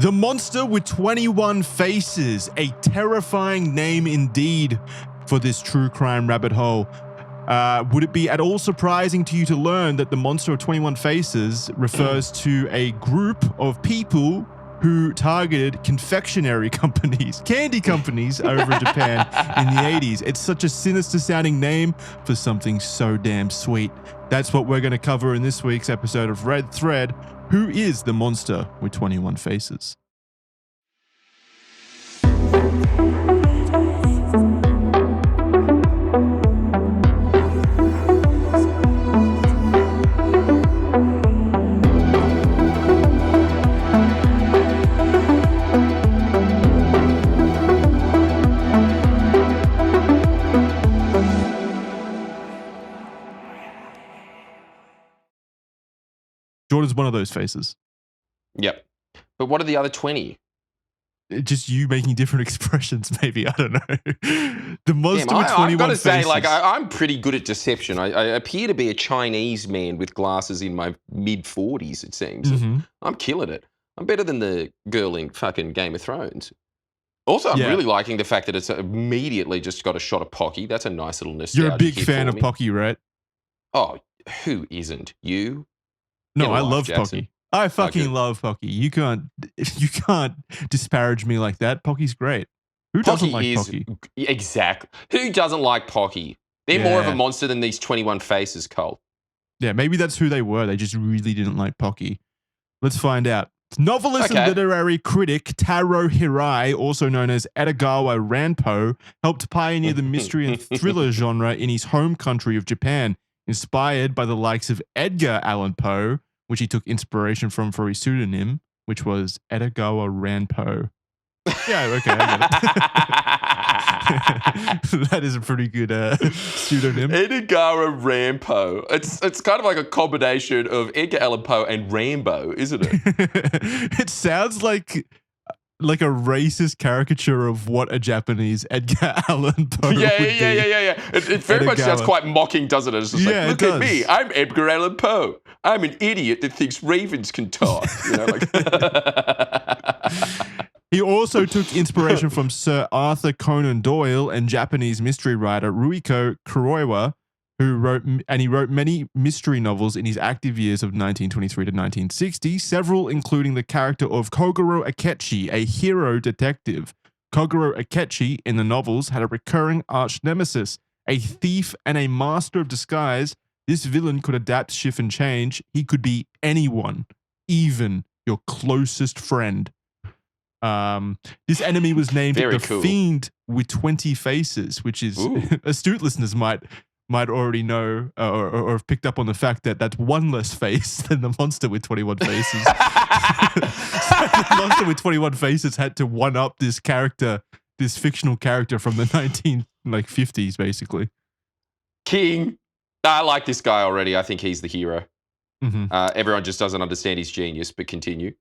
The Monster with 21 Faces, a terrifying name indeed for this true crime rabbit hole. Would it be at all surprising to you to learn that the Monster of 21 Faces refers to a group of people who targeted confectionery companies, candy companies over in Japan in the 80s? It's such a sinister sounding name for something so damn sweet. That's what we're going to cover in this week's episode of Red Thread. Who is the Monster with 21 Faces? Jordan's one of those faces. Yep. But what are the other 20? Just you making different expressions, maybe. I don't know. The Monster with 21 I've got to faces. say, like, I'm pretty good at deception. I appear to be a Chinese man with glasses in my mid-40s, it seems. Mm-hmm. I'm killing it. I'm better than the girl in fucking Game of Thrones. Also, I'm really liking the fact that it's immediately just got a shot of Pocky. That's a nice little nostalgia. You're a big fan of Pocky, right? Oh, who isn't? You? No, I love Pocky. I fucking love Pocky. You can't disparage me like that. Pocky's great. Who doesn't like Pocky? Exactly. Who doesn't like Pocky? They're more of a monster than these 21 Faces, Cole. Yeah, maybe that's who they were. They just really didn't like Pocky. Let's find out. Novelist and literary critic Taro Hirai, also known as Edogawa Ranpo, helped pioneer the mystery and thriller genre in his home country of Japan, inspired by the likes of Edgar Allan Poe, which he took inspiration from for his pseudonym, which was Edogawa Ranpo. Yeah, okay, I get it. That is a pretty good pseudonym. Edogawa Ranpo. It's kind of like a combination of Edgar Allan Poe and Rambo, isn't it? It sounds like a racist caricature of what a Japanese Edgar Allan Poe would be. Yeah. It very much sounds quite mocking, doesn't it? It's just like, look at me, I'm Edgar Allan Poe. I'm an idiot that thinks ravens can talk. You know, like. He also took inspiration from Sir Arthur Conan Doyle and Japanese mystery writer Ruiko Kuroiwa, who wrote many mystery novels in his active years of 1923 to 1960, several including the character of Kogoro Akechi, a hero detective. Kogoro Akechi in the novels had a recurring arch nemesis, a thief and a master of disguise. This villain could adapt, shift, and change. He could be anyone, even your closest friend. This enemy was named the Fiend with 20 Faces, which is astute listeners might already know or have picked up on the fact that that's one less face than the Monster with 21 Faces. So the Monster with 21 Faces had to one up this character, this fictional character from the 1950s, basically. King. I like this guy already. I think he's the hero. Mm-hmm. Everyone just doesn't understand his genius, but continue.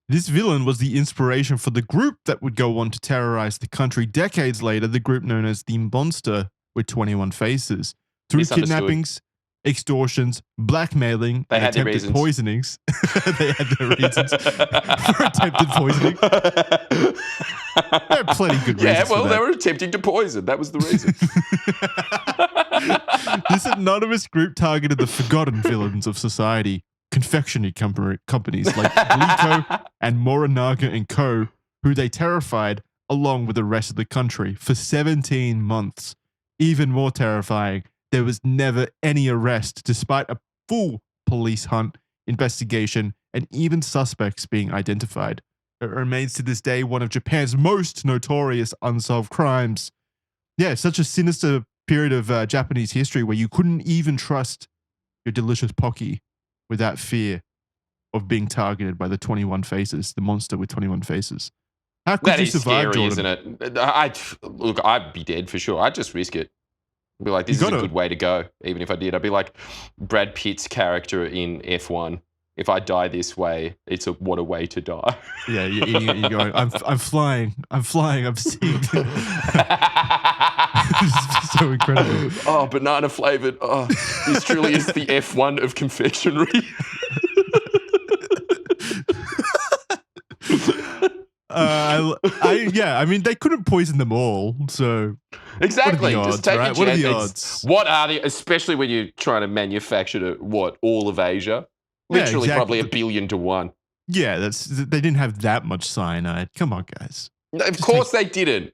This villain was the inspiration for the group that would go on to terrorize the country decades later, the group known as the Monster with 21 Faces. Through kidnappings, extortions, blackmailing, and attempted poisonings. They had their reasons for attempted poisoning. There are plenty of good reasons. Yeah, well, they were attempting to poison. That was the reason. This anonymous group targeted the forgotten villains of society, confectionery companies like Glico and Morinaga and Co., who they terrified along with the rest of the country for 17 months. Even more terrifying, there was never any arrest despite a full police hunt, investigation, and even suspects being identified. It remains to this day one of Japan's most notorious unsolved crimes. Yeah, such a sinister period of Japanese history where you couldn't even trust your delicious Pocky without fear of being targeted by the 21 Faces, the Monster with 21 Faces. How could you survive, scary, Jordan? isn't it? I'd be dead for sure. I'd just risk it. I'd be like, this is a good way to go. Even if I did, I'd be like Brad Pitt's character in F1. If I die this way, what a way to die. Yeah, you're going, I'm flying, I'm seeing. It's so incredible. Oh, banana flavored. Oh, this truly is the F1 of confectionery. I mean, they couldn't poison them all, so exactly. What are the odds, Just take right? a What are chance. the odds? What are the, especially when you're trying to manufacture all of Asia? Literally, probably 1 billion to 1. Yeah, they didn't have that much cyanide. Come on, guys. No, of course they didn't.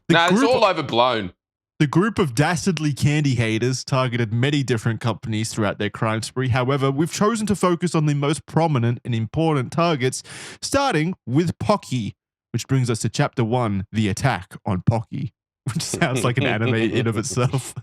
No, it's all overblown. The group of dastardly candy haters targeted many different companies throughout their crime spree. However, we've chosen to focus on the most prominent and important targets, starting with Pocky, which brings us to Chapter 1, The Attack on Pocky, which sounds like an anime in of itself.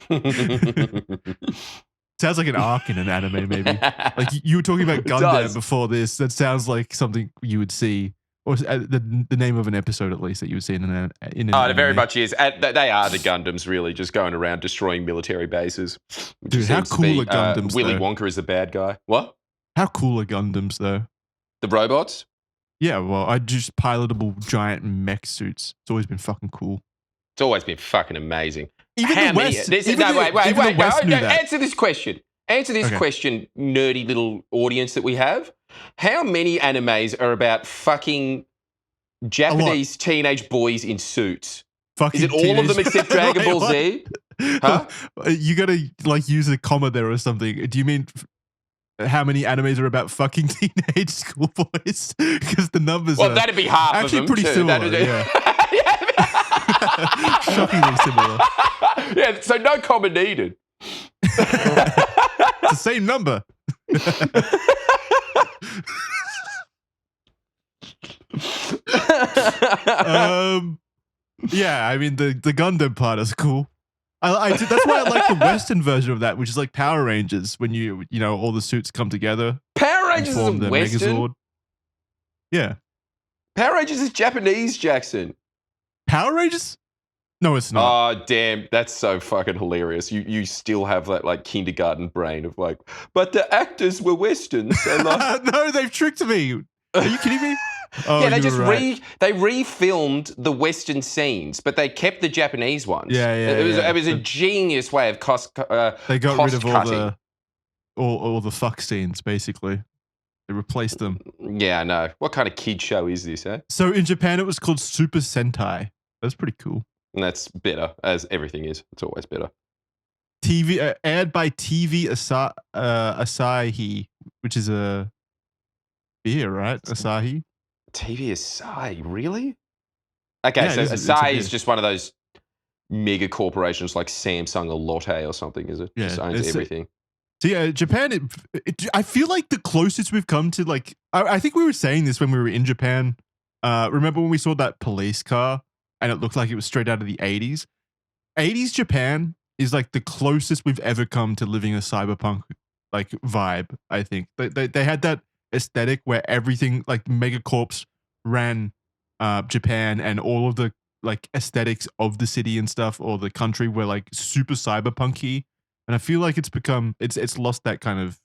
Sounds like an arc in an anime, maybe. Like you were talking about Gundam before this. That sounds like something you would see. Or the name of an episode, at least, that you would see in an anime. It very much is. They are the Gundams, really, just going around destroying military bases. Dude, how cool are Gundams, Willy though? Wonka is the bad guy. What? How cool are Gundams, though? The robots? Yeah, well, I just pilotable giant mech suits. It's always been fucking cool. It's always been fucking amazing. Even the West. Wait. Answer this question. Answer this question, nerdy little audience that we have. How many animes are about fucking Japanese teenage boys in suits? Is it all of them except Dragon Ball Z? Huh? You gotta use a comma there or something. Do you mean how many animes are about fucking teenage schoolboys? Because the numbers are that'd be half actually of them pretty too. similar. Yeah. Shockingly similar. Yeah, so no comma needed. It's the same number. Yeah, I mean the Gundam part is cool. That's why I like the Western version of that, which is like Power Rangers, when you know all the suits come together. Power Rangers is the Western. Megazord. Yeah. Power Rangers is Japanese, Jackson. Power Rangers? No, it's not. Oh, damn. That's so fucking hilarious. You still have that like kindergarten brain of like, but the actors were Westerns. And like, no, they've tricked me. Are you kidding me? Oh, yeah, they just they refilmed the Western scenes, but they kept the Japanese ones. Yeah. It was a genius way of they got rid of cutting. all the fuck scenes, basically. They replaced them. Yeah, I know. What kind of kid show is this, eh? So in Japan, it was called Super Sentai. That's pretty cool. And that's better, as everything is. It's always better. TV aired by TV Asahi, which is a beer, right? Asahi. TV Asahi, really? Okay, Yeah, so it's Asahi is just one of those mega corporations like Samsung or Lotte or something, is it? Yeah, just owns everything. So yeah, Japan. I feel like the closest we've come to like. I think we were saying this when we were in Japan. Remember when we saw that police car and it looked like it was straight out of the 80s? 80s Japan is like the closest we've ever come to living a cyberpunk like vibe. I think they had that aesthetic where everything like Megacorps ran Japan, and all of the like aesthetics of the city and stuff or the country were like super cyberpunky. And I feel like it's lost that kind of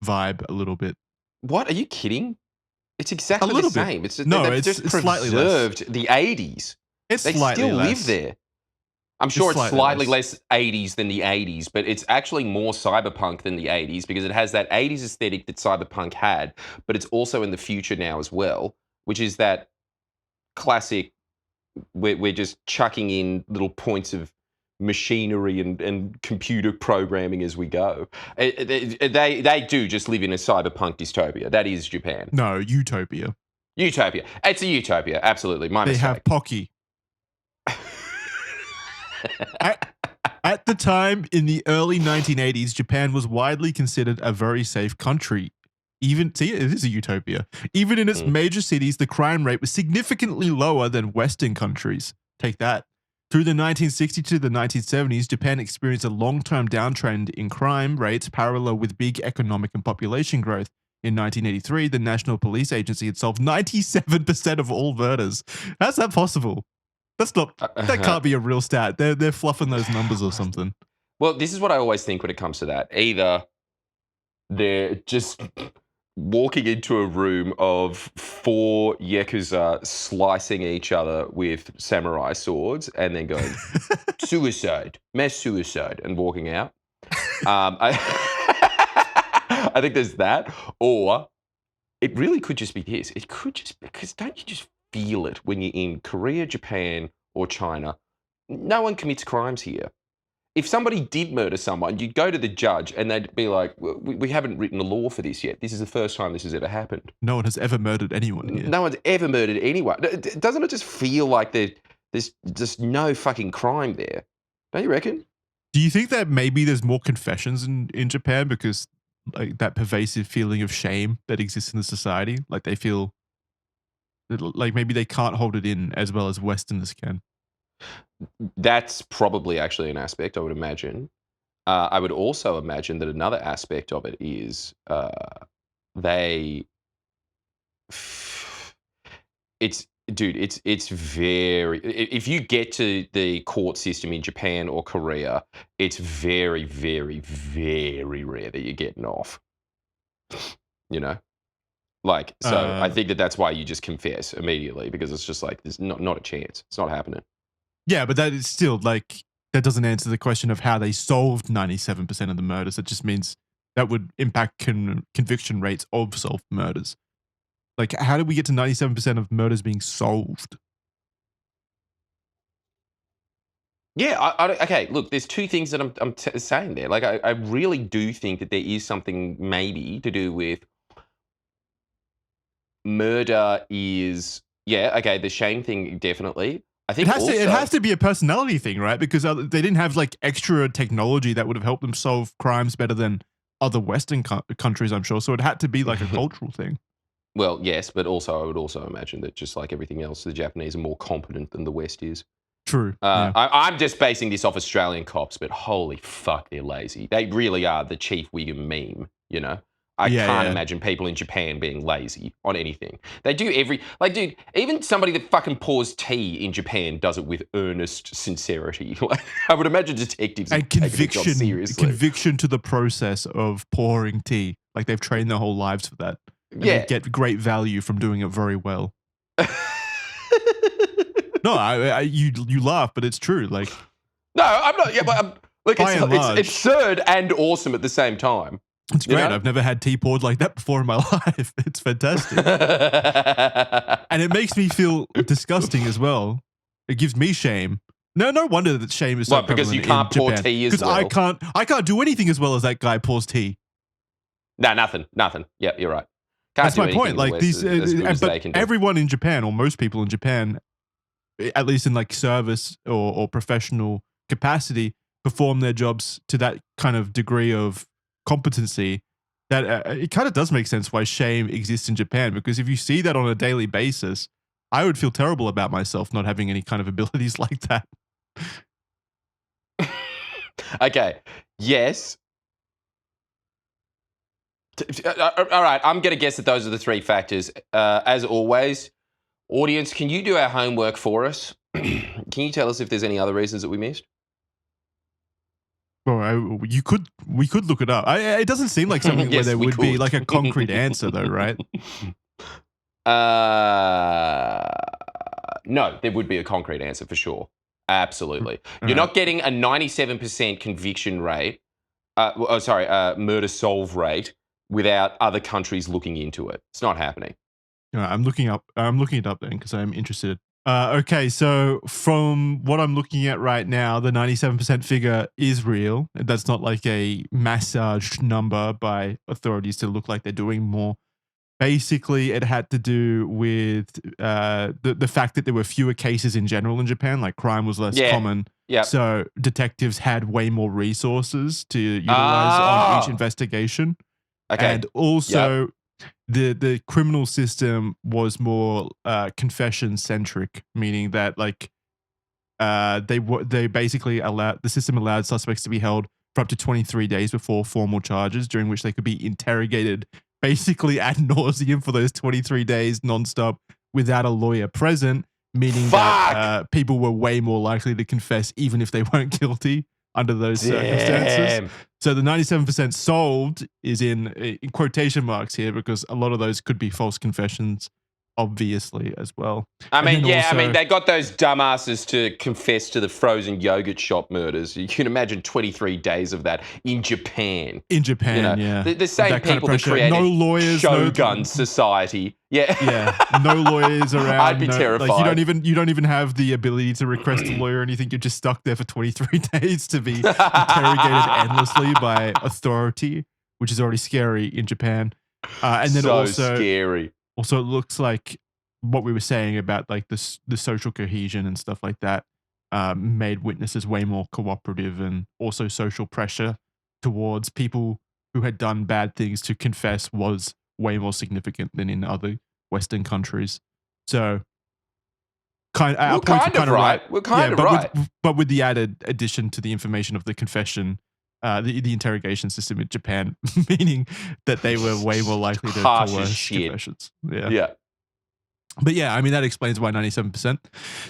vibe a little bit. What? Are you kidding? It's exactly the same. It's just preserved the 80s. They still live there. I'm sure it's slightly less 80s than the 80s, but it's actually more cyberpunk than the 80s because it has that 80s aesthetic that cyberpunk had, but it's also in the future now as well, which is that classic, we're just chucking in little points of machinery and computer programming as we go. They do just live in a cyberpunk dystopia. That is Japan. No, utopia. Utopia. It's a utopia, absolutely. My mistake. They have Pocky. At the time, in the early 1980s, Japan was widely considered a very safe country. It is a utopia. Even in its major cities, the crime rate was significantly lower than Western countries. Take that. Through the 1960s to the 1970s, Japan experienced a long-term downtrend in crime rates parallel with big economic and population growth. In 1983, the National Police Agency had solved 97% of all murders. How's that possible? That can't be a real stat. They're fluffing those numbers or something. Well, this is what I always think when it comes to that. Either they're just walking into a room of 4 Yakuza slicing each other with samurai swords and then going, suicide, mass suicide, and walking out. I think there's that. Or it really could just be this. It could just, because don't you just feel it when you're in Korea, Japan, or China. No one commits crimes here. If somebody did murder someone, you'd go to the judge and they'd be like, we haven't written a law for this yet. This is the first time this has ever happened. No one has ever murdered anyone here. No one's ever murdered anyone. Doesn't it just feel like there's just no fucking crime there? Don't you reckon? Do you think that maybe there's more confessions in Japan because like that pervasive feeling of shame that exists in the society? Like they feel like maybe they can't hold it in as well as Westerners can. That's probably actually an aspect, I would imagine. I would also imagine that another aspect of it is it's very, if you get to the court system in Japan or Korea, it's very, very, very rare that you're getting off. You know? Like, so I think that's why you just confess immediately, because it's just like, there's not a chance. It's not happening. Yeah, but that is still like, that doesn't answer the question of how they solved 97% of the murders. It just means that would impact conviction rates of solved murders. Like, how did we get to 97% of murders being solved? Yeah, okay, look, there's two things that I'm saying there. Like, I really do think that there is something maybe to do with murder is, yeah, okay, the shame thing, definitely. I think it has to be a personality thing, right? Because they didn't have like extra technology that would have helped them solve crimes better than other Western countries, I'm sure. So it had to be like a cultural thing. Well, yes, but also I would also imagine that just like everything else, the Japanese are more competent than the West is. True. Yeah. I'm just basing this off Australian cops, but holy fuck, they're lazy. They really are the Chief Wiggum meme, you know? I can't imagine people in Japan being lazy on anything. They do like, dude, even somebody that fucking pours tea in Japan does it with earnest sincerity. Like, I would imagine detectives and conviction, seriously. Conviction to the process of pouring tea. Like they've trained their whole lives for that. And they get great value from doing it very well. No, you laugh, but it's true. Like, no, I'm not. Yeah, but look, it's absurd and awesome at the same time. It's great. You know? I've never had tea poured like that before in my life. It's fantastic. And it makes me feel disgusting as well. It gives me shame. No wonder that shame is so prevalent because you can't pour Japan. tea as well. Because I can't do anything as well as that guy pours tea. No, nothing. Yeah, you're right. That's my point. Like these, but everyone in Japan, or most people in Japan, at least in like service or professional capacity, perform their jobs to that kind of degree of competency that it kind of does make sense why shame exists in Japan, because if you see that on a daily basis, I would feel terrible about myself not having any kind of abilities like that. Okay. Yes. All right. I'm going to guess that those are the three factors. As always, audience, can you do our homework for us? Can you tell us if there's any other reasons that we missed? Well, we could look it up. It doesn't seem like something where there would be like a concrete answer, though, right? No, there would be a concrete answer for sure. Absolutely. You're not getting a 97% conviction rate. Murder solve rate without other countries looking into it. It's not happening. I'm looking it up then because I'm interested. Okay, so from what I'm looking at right now, the 97% figure is real. That's not like a massaged number by authorities to look like they're doing more. Basically, it had to do with the fact that there were fewer cases in general in Japan, like crime was less common. Yeah. So detectives had way more resources to utilize on each investigation. Okay. And also the criminal system was more confession centric, meaning that like they basically the system allowed suspects to be held for up to 23 days before formal charges, during which they could be interrogated basically ad nauseum for those 23 days nonstop without a lawyer present, meaning that people were way more likely to confess even if they weren't guilty under those circumstances. So the 97% solved is in quotation marks here, because a lot of those could be false confessions obviously, as well. I mean, they got those dumbasses to confess to the frozen yogurt shop murders. You can imagine 23 days of that in Japan. Yeah. The same that kind people of that created no lawyers, Shogun Society. Yeah. Yeah. No lawyers around. I'd be terrified. Like you don't even have the ability to request a lawyer or anything. You're just stuck there for 23 days to be interrogated endlessly by authority, which is already scary in Japan. And then also scary. Also, it looks like what we were saying about like the social cohesion and stuff like that made witnesses way more cooperative, and also social pressure towards people who had done bad things to confess was way more significant than in other Western countries. So, we're kind of right. But with the added addition to the information of the confession, the interrogation system in Japan, meaning that they were way more likely to coerce confessions. Yeah. But yeah, I mean, that explains why 97%.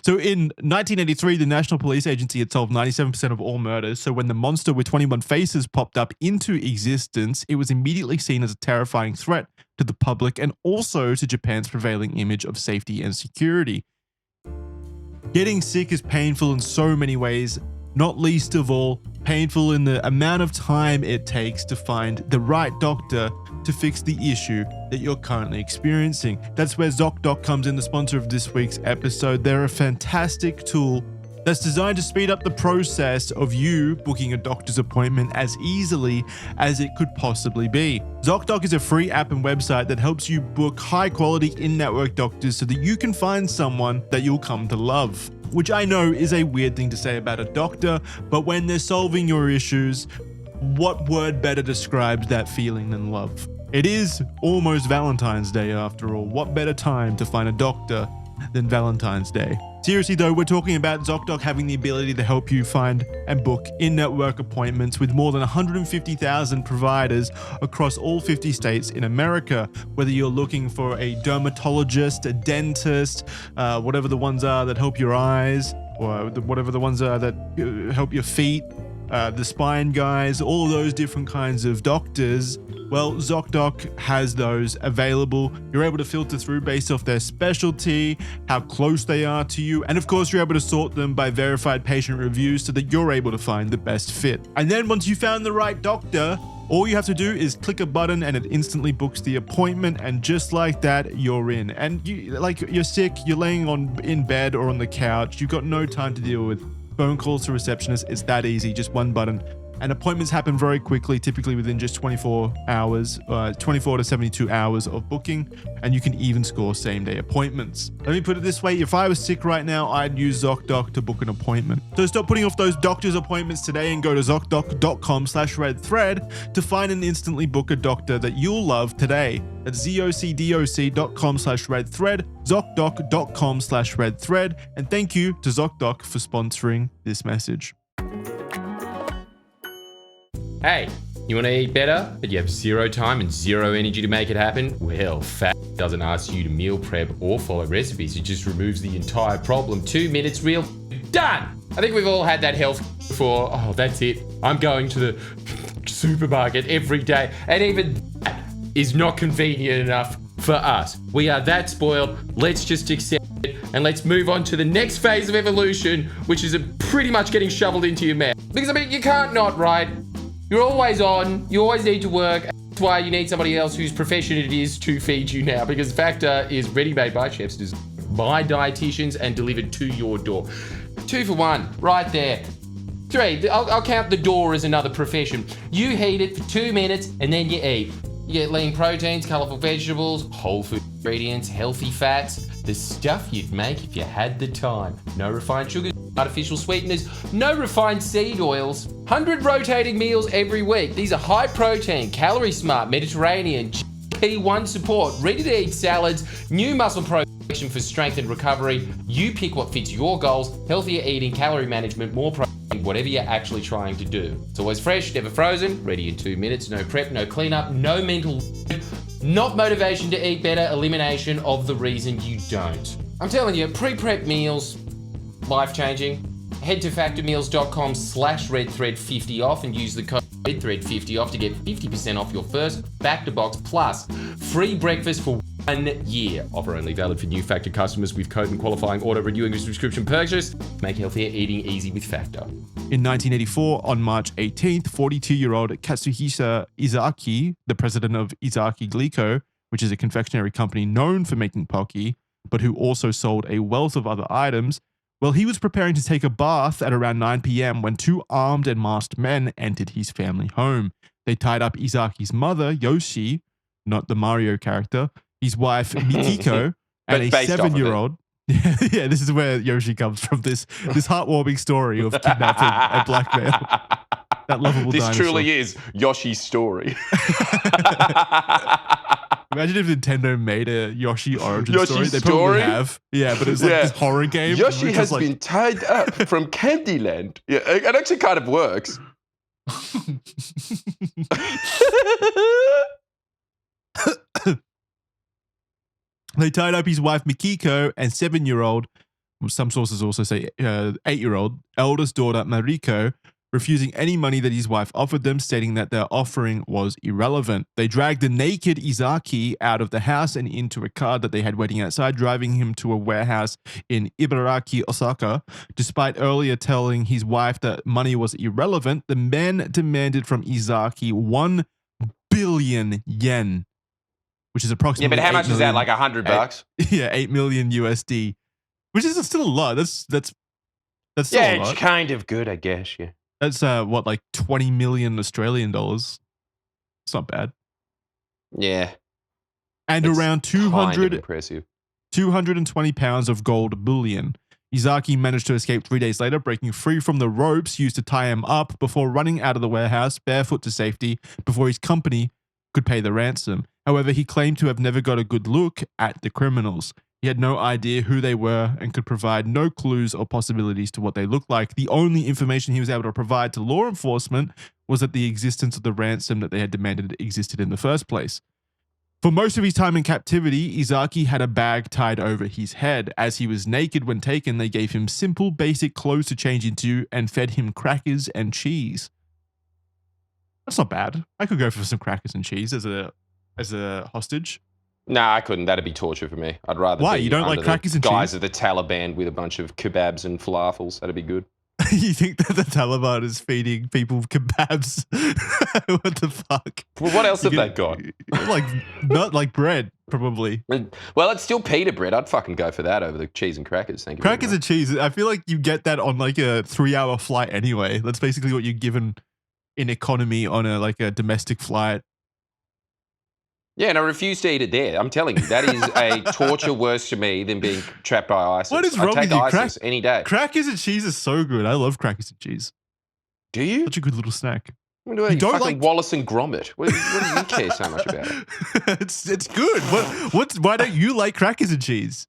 So in 1983, the National Police Agency had solved 97% of all murders. So when the monster with 21 faces popped up into existence, it was immediately seen as a terrifying threat to the public and also to Japan's prevailing image of safety and security. Getting sick is painful in so many ways, not least of all, painful in the amount of time it takes to find the right doctor to fix the issue that you're currently experiencing. That's where ZocDoc comes in, the sponsor of this week's episode. They're a fantastic tool that's designed to speed up the process of you booking a doctor's appointment as easily as it could possibly be. ZocDoc is a free app and website that helps you book high-quality in-network doctors so that you can find someone that you'll come to love. Which I know is a weird thing to say about a doctor, but when they're solving your issues, what word better describes that feeling than love? It is almost Valentine's Day after all. What better time to find a doctor than Valentine's Day? Seriously though, we're talking about ZocDoc having the ability to help you find and book in-network appointments with more than 150,000 providers across all 50 states in America. Whether you're looking for a dermatologist, a dentist, whatever the ones are that help your eyes, or whatever the ones are that help your feet, the spine guys, all of those different kinds of doctors, well, ZocDoc has those available. You're able to filter through based off their specialty, how close they are to you, and of course you're able to sort them by verified patient reviews so that you're able to find the best fit. And then once you found the right doctor, all you have to do is click a button and it instantly books the appointment, and just like that, you're in. And you're sick, you're laying in bed or on the couch, you've got no time to deal with phone calls to receptionists. It's that easy, just one button. And appointments happen very quickly, typically within just 24 to 72 hours of booking, and you can even score same-day appointments. Let me put it this way, if I was sick right now, I'd use ZocDoc to book an appointment. So stop putting off those doctor's appointments today and go to ZocDoc.com/redthread to find and instantly book a doctor that you'll love today. That's ZocDoc.com/redthread, ZocDoc.com/redthread, and thank you to ZocDoc for sponsoring this message. Hey, you want to eat better, but you have zero time and zero energy to make it happen? Well, Fat doesn't ask you to meal prep or follow recipes. It just removes the entire problem. 2 minutes, real done. I think we've all had that health before. Oh, that's it. I'm going to the supermarket every day, and even that is not convenient enough for us. We are that spoiled. Let's just accept it, and let's move on to the next phase of evolution, which is pretty much getting shoveled into your mouth. Because, I mean, you can't not, right? You're always on, you always need to work. That's why you need somebody else whose profession it is to feed you now, because Factor is ready-made by chefs, designed by dietitians, and delivered to your door. 2 for 1, right there. 3, I'll count the door as another profession. You heat it for 2 minutes and then you eat. You get lean proteins, colourful vegetables, whole food ingredients, healthy fats, the stuff you'd make if you had the time. No refined sugars, artificial sweeteners, no refined seed oils. 100 rotating meals every week. These are high protein, calorie smart, Mediterranean, GP1 support, ready to eat salads, new muscle protection for strength and recovery. You pick what fits your goals, healthier eating, calorie management, more protein, whatever you're actually trying to do. It's always fresh, never frozen, ready in 2 minutes, no prep, no cleanup, no mental, not motivation to eat better, elimination of the reason you don't. I'm telling you, pre-prep meals, life-changing. Head to factormeals.com/redthread50 off and use the code redthread50 off to get 50% off your first Factor box plus free breakfast for 1 year. Offer only valid for new Factor customers with code and qualifying auto renewing subscription purchase. Make healthier eating easy with Factor. In 1984, on March 18th, 42-year-old Katsuhisa Izaki, the president of Izaki Glico, which is a confectionery company known for making Pocky, but who also sold a wealth of other items, well, he was preparing to take a bath at around 9 p.m. when two armed and masked men entered his family home. They tied up Izaki's mother, Yoshi, not the Mario character, his wife, Mikiko, and a 7-year-old. Yeah, this is where Yoshi comes from, this heartwarming story of kidnapping and blackmail. That lovable this dinosaur. truly is Yoshi's story. Imagine if Nintendo made a Yoshi origin story. They story? probably have. Yeah, but it's like this horror game. Yoshi has been tied up from Candyland. Yeah, it actually kind of works. They tied up his wife Mikiko and 7-year-old, some sources also say 8-year-old, eldest daughter Mariko, refusing any money that his wife offered them, stating that their offering was irrelevant. They dragged the naked Izaki out of the house and into a car that they had waiting outside, driving him to a warehouse in Ibaraki, Osaka. Despite earlier telling his wife that money was irrelevant, the men demanded from Izaki 1 billion yen, which is approximately. Yeah, but how much is that? Like $100? Yeah, 8 million USD, which is still a lot. That's still a lot. Yeah, it's kind of good, I guess. Yeah. That's what, like 20 million Australian dollars. It's not bad. Yeah. And it's around 220 pounds of gold bullion. Izaki managed to escape 3 days later, breaking free from the ropes used to tie him up before running out of the warehouse barefoot to safety before his company could pay the ransom. However, he claimed to have never got a good look at the criminals. He had no idea who they were and could provide no clues or possibilities to what they looked like. The only information he was able to provide to law enforcement was that the existence of the ransom that they had demanded existed in the first place. For most of his time in captivity, Izaki had a bag tied over his head. As he was naked when taken, they gave him simple, basic clothes to change into and fed him crackers and cheese. That's not bad. I could go for some crackers and cheese as a hostage. Nah, I couldn't. That'd be torture for me. I'd rather. Why? Be You don't like crackers and cheese? Guys of the Taliban with a bunch of kebabs and falafels. That'd be good. You think that the Taliban is feeding people kebabs? What the fuck? Well, what else have they got? Not like bread, probably. Well, it's still pita bread. I'd fucking go for that over the cheese and crackers. Thank you. Crackers and cheese. I feel like you get that on like a 3-hour flight anyway. That's basically what you're given in economy on a domestic flight. Yeah, and I refuse to eat it there. I'm telling you, that is a torture worse to me than being trapped by ISIS. What is wrong with you? ISIS any day. Crackers and cheese is so good. I love crackers and cheese. Do you? Such a good little snack. You don't like Wallace and Gromit. What do you care so much about it? It's good. Why don't you like crackers and cheese?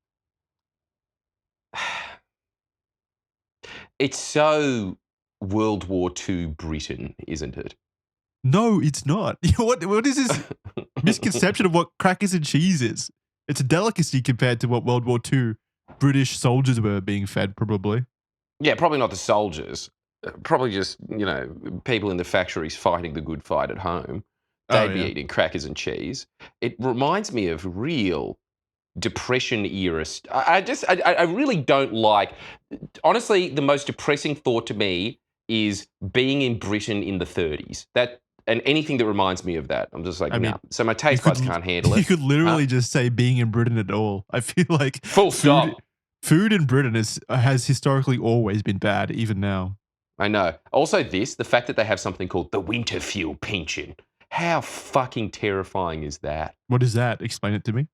It's so World War II Britain, isn't it? No, it's not. What is this misconception of what crackers and cheese is? It's a delicacy compared to what World War II British soldiers were being fed, probably. Yeah, probably not the soldiers. Probably just, people in the factories fighting the good fight at home. They'd be eating crackers and cheese. It reminds me of real Depression era. I really don't like. Honestly, the most depressing thought to me is being in Britain in the 30s. And anything that reminds me of that, I'm just like, no. So my taste buds can't handle it. You could literally just say being in Britain at all. I feel like full stop. Food in Britain has historically always been bad, even now. I know. Also the fact that they have something called the winter fuel pension. How fucking terrifying is that? What is that? Explain it to me.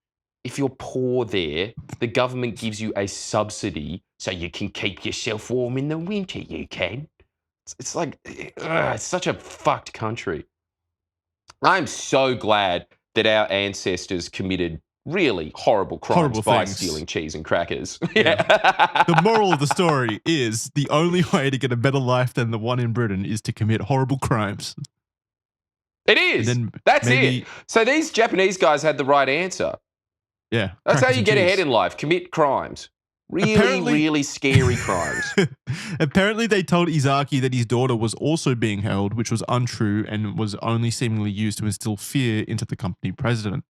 If you're poor there, the government gives you a subsidy so you can keep yourself warm in the winter, you can. It's like, it's such a fucked country. I'm so glad that our ancestors committed really horrible crimes by stealing cheese and crackers. Yeah. The moral of the story is the only way to get a better life than the one in Britain is to commit horrible crimes. It is. That's it. So these Japanese guys had the right answer. Yeah. That's how you get ahead in life. Commit crimes. Really scary crimes. Apparently, they told Izaki that his daughter was also being held, which was untrue and was only seemingly used to instill fear into the company president.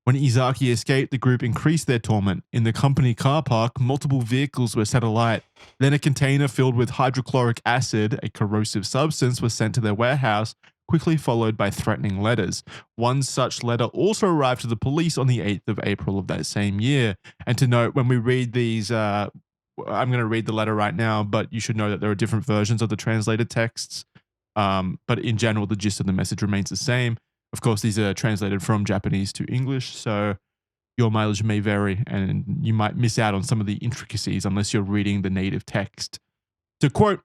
When Izaki escaped, the group increased their torment. In the company car park, multiple vehicles were set alight. Then a container filled with hydrochloric acid, a corrosive substance, was sent to their warehouse, quickly followed by threatening letters. One such letter also arrived to the police on the 8th of April of that same year. And to note, when we read these, I'm going to read the letter right now, but you should know that there are different versions of the translated texts. But in general, the gist of the message remains the same. Of course, these are translated from Japanese to English, so your mileage may vary and you might miss out on some of the intricacies unless you're reading the native text. To quote,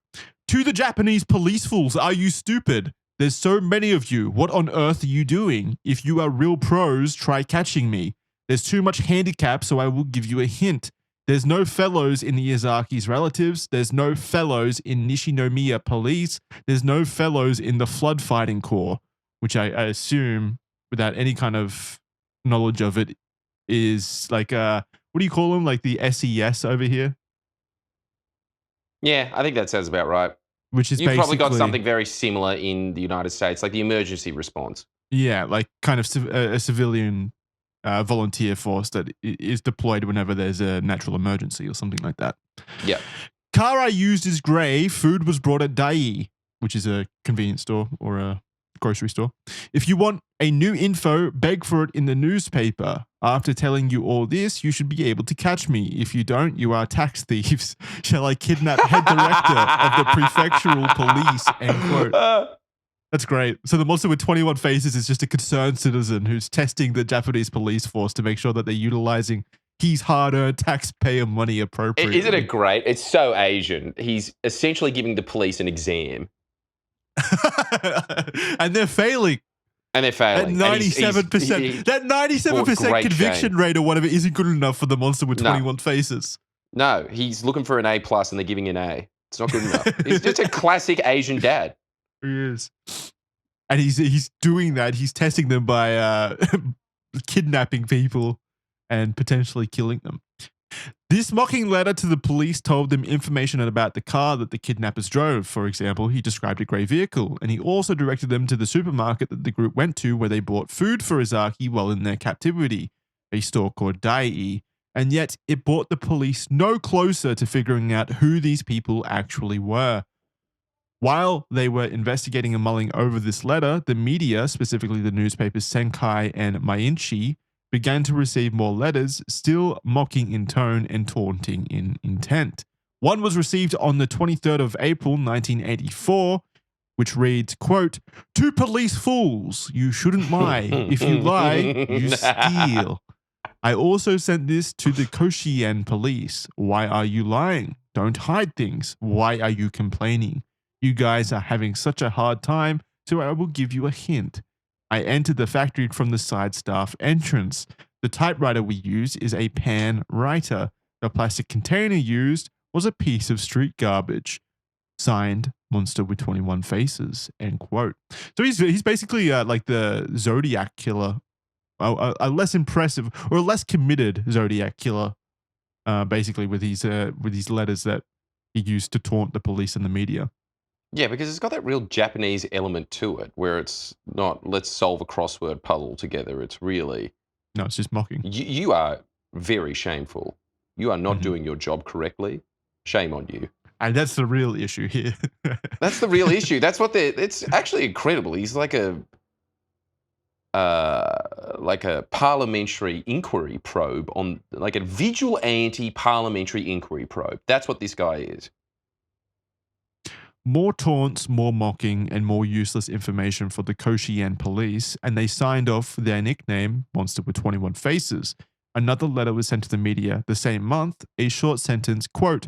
"To the Japanese police fools, are you stupid? There's so many of you. What on earth are you doing? If you are real pros, try catching me. There's too much handicap, so I will give you a hint. There's no fellows in the Izaki's relatives. There's no fellows in Nishinomiya police. There's no fellows in the flood fighting corps," which I assume, without any kind of knowledge of it, is like, what do you call them? Like the SES over here? Yeah, I think that sounds about right. Which is You've probably got something very similar in the United States, like the emergency response. Yeah, like kind of a civilian volunteer force that is deployed whenever there's a natural emergency or something like that. Yeah. Car I used is grey. Food was brought at Dai, which is a convenience store or a grocery store. If you want a new info, beg for it in the newspaper. After telling you all this, you should be able to catch me. If you don't, you are tax thieves. Shall I kidnap head director of the prefectural police? End quote. That's great. So the monster with 21 faces is just a concerned citizen who's testing the Japanese police force to make sure that they're utilizing his hard-earned taxpayer money appropriately. Isn't it great? It's so Asian. He's essentially giving the police an exam. And they're failing. And they're failing. At 97%. That 97% conviction rate or whatever isn't good enough for the monster with 21 faces. No, he's looking for an A+ and they're giving an A. It's not good enough. He's just a classic Asian dad. He is. And he's doing that. He's testing them by kidnapping people and potentially killing them. This mocking letter to the police told them information about the car that the kidnappers drove. For example, he described a grey vehicle, and he also directed them to the supermarket that the group went to where they bought food for Izaki while in their captivity, a store called Dai. And yet, it brought the police no closer to figuring out who these people actually were. While they were investigating and mulling over this letter, the media, specifically the newspapers Senkai and Mainichi, began to receive more letters, still mocking in tone and taunting in intent. One was received on the 23rd of April, 1984, which reads, quote, "To police fools, you shouldn't lie. If you lie, you steal. I also sent this to the Koshien police. Why are you lying? Don't hide things. Why are you complaining? You guys are having such a hard time, so I will give you a hint. I entered the factory from the side staff entrance. The typewriter we use is a pan writer. The plastic container used was a piece of street garbage. Signed, Monster with 21 Faces." End quote. So he's basically like the Zodiac killer, a less impressive or a less committed Zodiac killer, basically with these letters that he used to taunt the police and the media. Yeah, because it's got that real Japanese element to it, where it's not, let's solve a crossword puzzle together. It's really... No, it's just mocking. You are very shameful. You are not doing your job correctly. Shame on you. And that's the real issue here. That's the real issue. That's what it's actually incredible. He's like a parliamentary inquiry probe on, like a vigilante parliamentary inquiry probe. That's what this guy is. More taunts, more mocking, and more useless information for the Koshien police, and they signed off their nickname, Monster with 21 Faces. Another letter was sent to the media the same month, a short sentence, quote,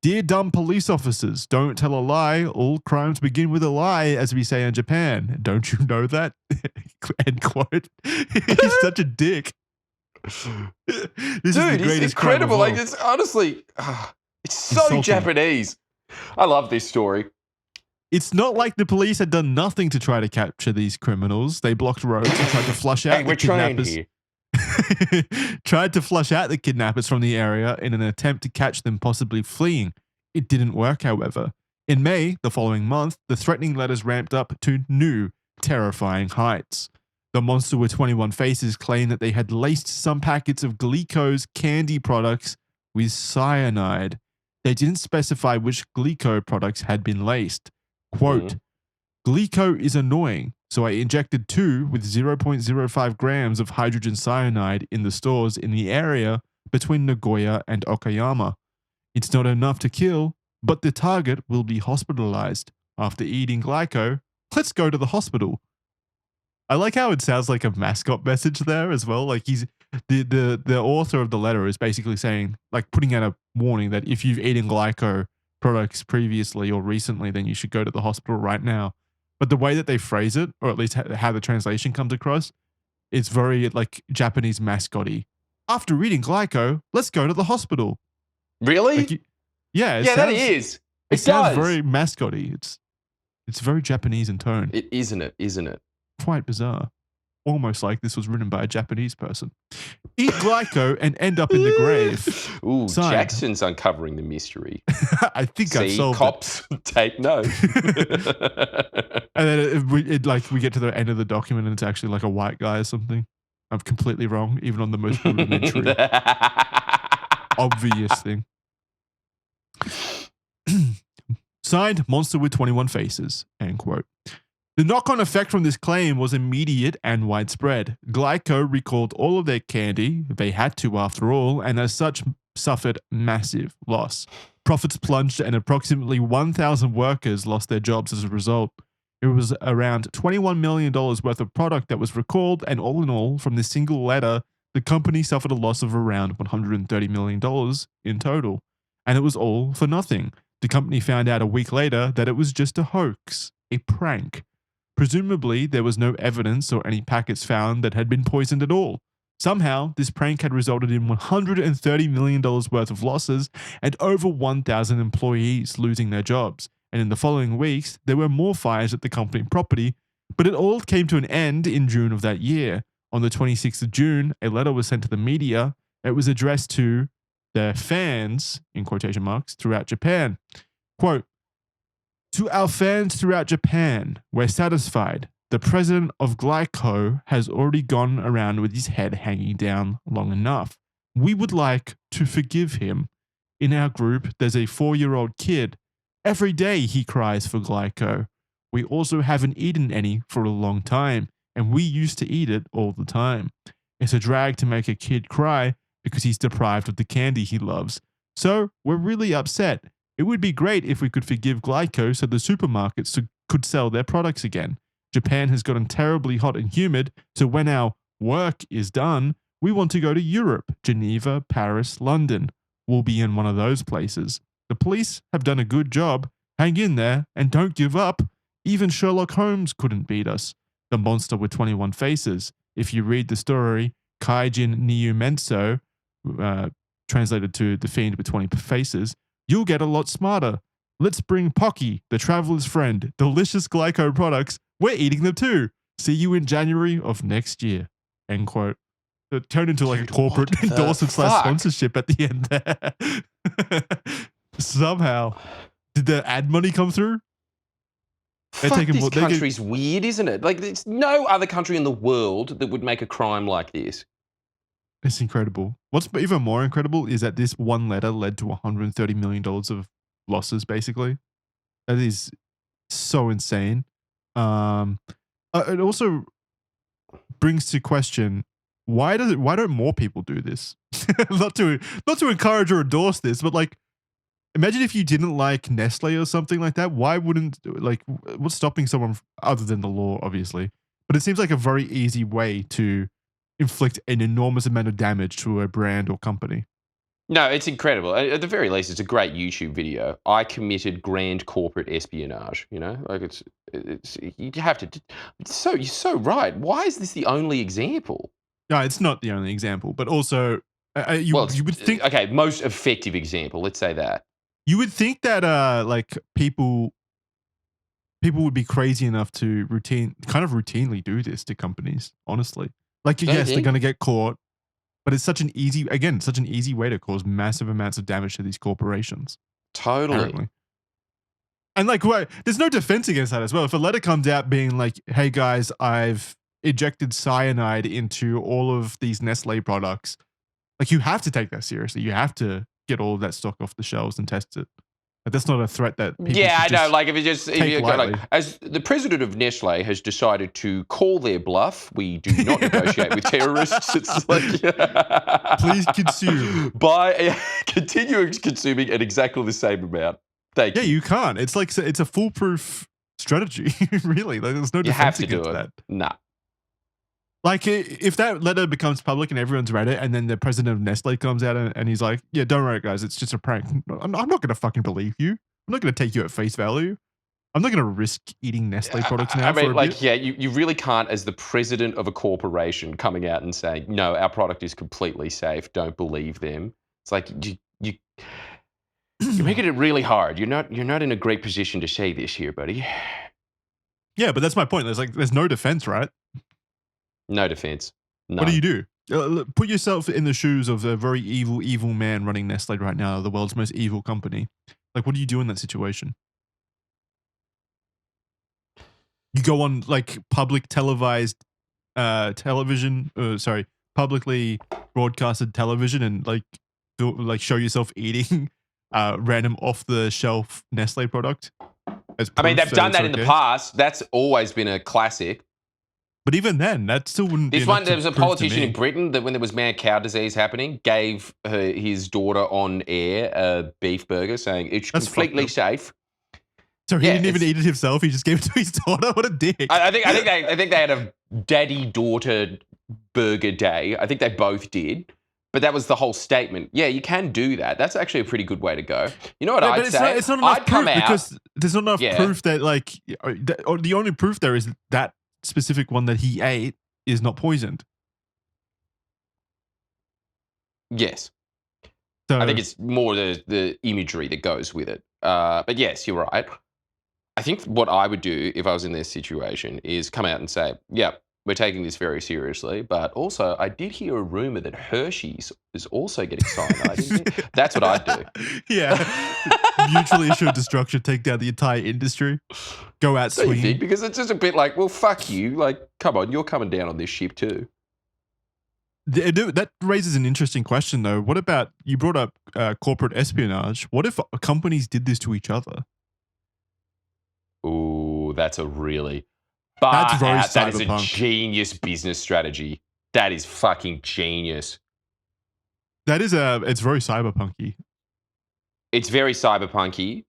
"Dear dumb police officers, don't tell a lie. All crimes begin with a lie, as we say in Japan. Don't you know that?" End quote. He's such a dick. This is the greatest, he's incredible. Like, it's honestly, it's so insulting. Japanese. I love this story. It's not like the police had done nothing to try to capture these criminals. They blocked roads and tried to flush out the kidnappers. Tried to flush out the kidnappers from the area in an attempt to catch them possibly fleeing. It didn't work, however. In May, the following month, the threatening letters ramped up to new, terrifying heights. The monster with 21 faces claimed that they had laced some packets of Glico's candy products with cyanide. They didn't specify which Glico products had been laced. Quote, Glico is annoying, so I injected 2 with 0.05 grams of hydrogen cyanide in the stores in the area between Nagoya and Okayama. It's not enough to kill, but the target will be hospitalized. After eating Glico, let's go to the hospital. I like how it sounds like a mascot message there as well. Like he's the author of the letter is basically saying, like putting out a warning that if you've eaten Glico products previously or recently, then you should go to the hospital right now. But the way that they phrase it, or at least how the translation comes across, it's very like Japanese mascot-y. After eating Glico, let's go to the hospital. Really? Like yeah, that is. It sounds very mascot-y. It's very Japanese in tone. Isn't it? Quite bizarre. Almost like this was written by a Japanese person. Eat Glico and end up in the grave. Ooh, Jackson's uncovering the mystery. I think I've solved cops, take note. And then we get to the end of the document and it's actually like a white guy or something. I'm completely wrong, even on the most rudimentary, obvious thing. Signed, Monster with 21 Faces, end quote. The knock-on effect from this claim was immediate and widespread. Glico recalled all of their candy, they had to after all, and as such suffered massive loss. Profits plunged and approximately 1,000 workers lost their jobs as a result. It was around $21 million worth of product that was recalled, and all in all, from this single letter, the company suffered a loss of around $130 million in total. And it was all for nothing. The company found out a week later that it was just a hoax, a prank. Presumably, there was no evidence or any packets found that had been poisoned at all. Somehow, this prank had resulted in $130 million worth of losses and over 1,000 employees losing their jobs. And in the following weeks, there were more fires at the company property, but it all came to an end in June of that year. On the 26th of June, a letter was sent to the media. It was addressed to their fans, in quotation marks, throughout Japan. Quote, to our fans throughout Japan, we're satisfied. The president of Glico has already gone around with his head hanging down long enough. We would like to forgive him. In our group, there's a 4-year-old kid. Every day he cries for Glico. We also haven't eaten any for a long time, and we used to eat it all the time. It's a drag to make a kid cry because he's deprived of the candy he loves. So we're really upset. It would be great if we could forgive Glico so the supermarkets could sell their products again. Japan has gotten terribly hot and humid, so when our work is done, we want to go to Europe, Geneva, Paris, London. We'll be in one of those places. The police have done a good job. Hang in there and don't give up. Even Sherlock Holmes couldn't beat us. The monster with 21 faces. If you read the story, Kaijin Niumenso, translated to the fiend with 20 faces, you'll get a lot smarter. Let's bring Pocky, the traveler's friend, delicious Glico products. We're eating them too. See you in January of next year. End quote. It turned into like a corporate endorsement / sponsorship at the end there. Somehow. Did the ad money come through? This country's weird, isn't it? Like, there's no other country in the world that would make a crime like this. It's incredible. What's even more incredible is that this one letter led to $130 million of losses, basically. That is so insane. It also brings to question, why don't more people do this? not to encourage or endorse this, but like, imagine if you didn't like Nestle or something like that. Why wouldn't, like, what's stopping someone other than the law, obviously? But it seems like a very easy way to inflict an enormous amount of damage to a brand or company. No, it's incredible. At the very least, it's a great YouTube video. I committed grand corporate espionage. You know, like it's you have to. You're so right. Why is this the only example? No, it's not the only example, but also you would think. Okay, most effective example. Let's say that. You would think that like people would be crazy enough to routinely do this to companies. Honestly, like yes, they're going to get caught. But it's such an easy way to cause massive amounts of damage to these corporations. Totally. Apparently. And like, there's no defense against that as well. If a letter comes out being like, hey guys, I've injected cyanide into all of these Nestle products. Like, you have to take that seriously. You have to get all of that stock off the shelves and test it. Like, that's not a threat that people I should know. just Like if you go, lightly. like, as the president of Nestle has decided to call their bluff, we do not negotiate with terrorists. It's like Please consume. Continue consuming at exactly the same amount. Thank you. Yeah, you can't. It's like it's a foolproof strategy, really. Like, there's no You have defense to do against it. that. Nah. Like, if that letter becomes public and everyone's read it, and then the president of Nestle comes out and he's like, yeah, don't worry, guys, it's just a prank. I'm not going to fucking believe you. I'm not going to take you at face value. I'm not going to risk eating Nestle products now. I mean, for a like, bit. yeah, you really can't, as the president of a corporation, coming out and saying, no, our product is completely safe. Don't believe them. It's like, you're making it really hard. You're not in a great position to say this here, buddy. Yeah, but that's my point. There's no defense, right? No defense. No. What do you do? Put yourself in the shoes of a very evil man running Nestle right now, the world's most evil company. Like, what do you do in that situation? You go on like public televised television, publicly broadcasted television, and like show yourself eating random off the shelf Nestle product. I mean, they've done that in the past. That's always been a classic. But even then, that still wouldn't. There was a politician in Britain that, when there was mad cow disease happening, gave his daughter on air a beef burger, saying it's completely safe. So he didn't even eat it himself. He just gave it to his daughter. What a dick! I think they had a daddy-daughter burger day. I think they both did. But that was the whole statement. Yeah, you can do that. That's actually a pretty good way to go. You know what I'd say? It's not enough proof because there's not enough proof that, like, the only proof there is that specific one that he ate is not poisoned. Yes. So, I think it's more the imagery that goes with it. But yes, you're right. I think what I would do if I was in this situation is come out and say, yeah, we're taking this very seriously, but also I did hear a rumor that Hershey's is also getting cyanide in here. That's what I'd do. Yeah. Mutually assured destruction, take down the entire industry, go out swinging. Because it's just a bit like, well, fuck you. Like, come on, you're coming down on this ship too. That raises an interesting question, though. What about, you brought up corporate espionage. What if companies did this to each other? Ooh, that's a really... That's very cyberpunk. That is a genius business strategy. That is fucking genius. It's very cyberpunky. It's very cyberpunky,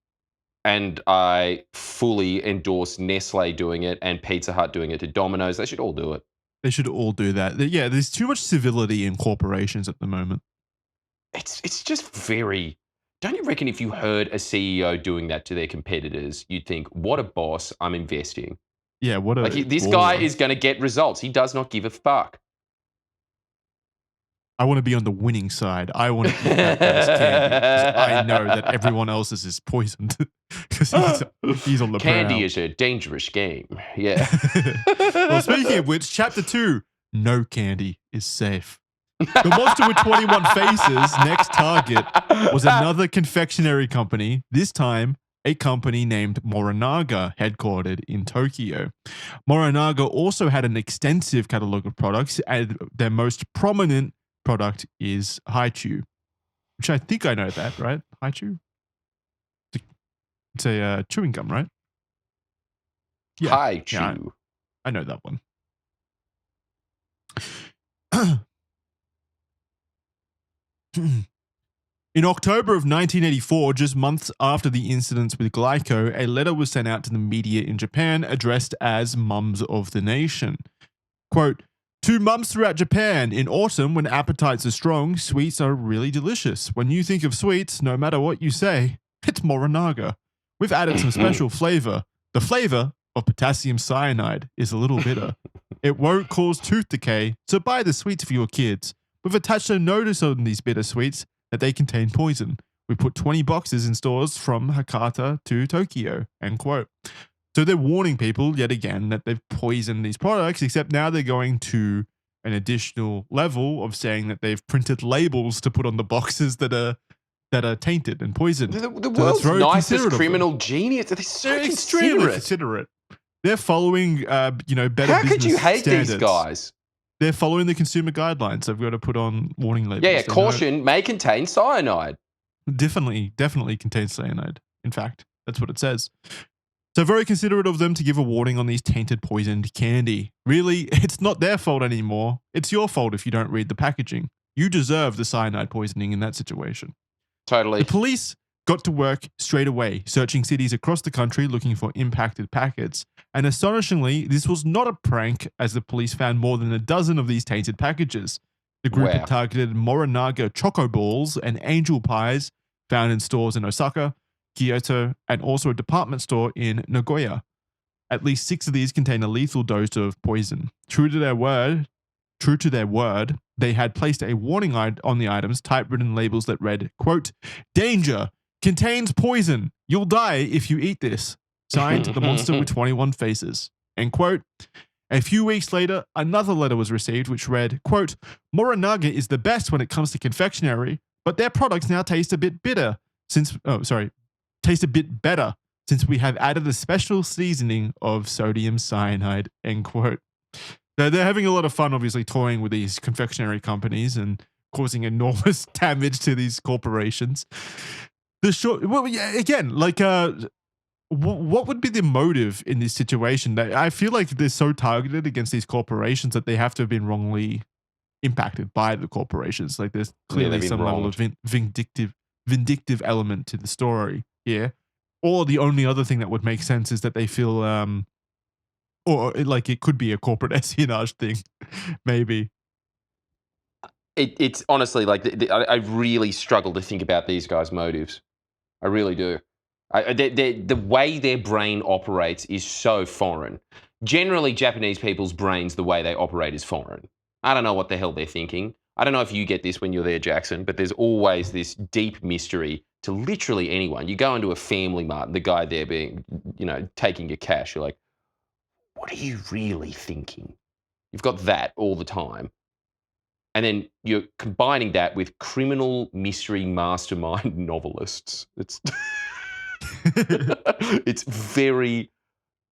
and I fully endorse Nestle doing it and Pizza Hut doing it to Domino's. They should all do it. They should all do that. Yeah, there's too much civility in corporations at the moment. It's just very... Don't you reckon if you heard a CEO doing that to their competitors, you'd think, what a boss, I'm investing. Yeah, what a... this guy is going to get results. He does not give a fuck. I want to be on the winning side. I want to eat that guy's candy because I know that everyone else's is poisoned because he's on the Candy is a dangerous game. Yeah. Well, speaking of which, Chapter 2, no candy is safe. The monster with 21 faces' next target was another confectionery company, this time a company named Morinaga, headquartered in Tokyo. Morinaga also had an extensive catalog of products, and their most prominent product is Haichu, which I think I know that, right? Haichu? It's a chewing gum, right? Yeah. Haichu. Yeah, I know that one. In October of 1984, just months after the incidents with Glico, a letter was sent out to the media in Japan addressed as Mums of the Nation. Quote, "To mums throughout Japan, in autumn when appetites are strong, sweets are really delicious. When you think of sweets, no matter what you say, it's Morinaga. We've added some special flavor. The flavor of potassium cyanide is a little bitter. It won't cause tooth decay, so buy the sweets for your kids. We've attached a notice on these bitter sweets that they contain poison. We put 20 boxes in stores from Hakata to Tokyo," end quote. So they're warning people yet again that they've poisoned these products, except now they're going to an additional level of saying that they've printed labels to put on the boxes that are tainted and poisoned. The world's nicest criminal genius. They're so extremely considerate. They're following, better How business could you hate standards. these guys? They're following the consumer guidelines. They've got to put on warning labels. Yeah, caution may contain cyanide. Definitely contains cyanide. In fact, that's what it says. So very considerate of them to give a warning on these tainted poisoned candy. Really, it's not their fault anymore. It's your fault if you don't read the packaging. You deserve the cyanide poisoning in that situation. Totally. The police got to work straight away, searching cities across the country looking for impacted packets. And astonishingly, this was not a prank, as the police found more than a dozen of these tainted packages. The group had targeted Morinaga choco balls and angel pies found in stores in Osaka, Kyoto, and also a department store in Nagoya. At least 6 of these contain a lethal dose of poison. True to their word, they had placed a warning on the items, typewritten labels that read, quote, "Danger! Contains poison. You'll die if you eat this. Signed, the monster with 21 faces." End quote. A few weeks later, another letter was received which read, quote, "Morinaga is the best when it comes to confectionery, but their products now taste a bit better since we have added a special seasoning of sodium cyanide." End quote. They're having a lot of fun, obviously, toying with these confectionery companies and causing enormous damage to these corporations. What would be the motive in this situation? I feel like they're so targeted against these corporations that they have to have been wrongly impacted by the corporations. Like there's clearly some level of vindictive element to the story here. Or the only other thing that would make sense is that they feel, or like it could be a corporate espionage thing, maybe. It's honestly like I really struggle to think about these guys' motives. I really do. The way their brain operates is so foreign. Generally, Japanese people's brains, the way they operate is foreign. I don't know what the hell they're thinking. I don't know if you get this when you're there, Jackson, but there's always this deep mystery to literally anyone. You go into a family mart and the guy there being, taking your cash, you're like, what are you really thinking? You've got that all the time. And then you're combining that with criminal mystery mastermind novelists. It's it's very,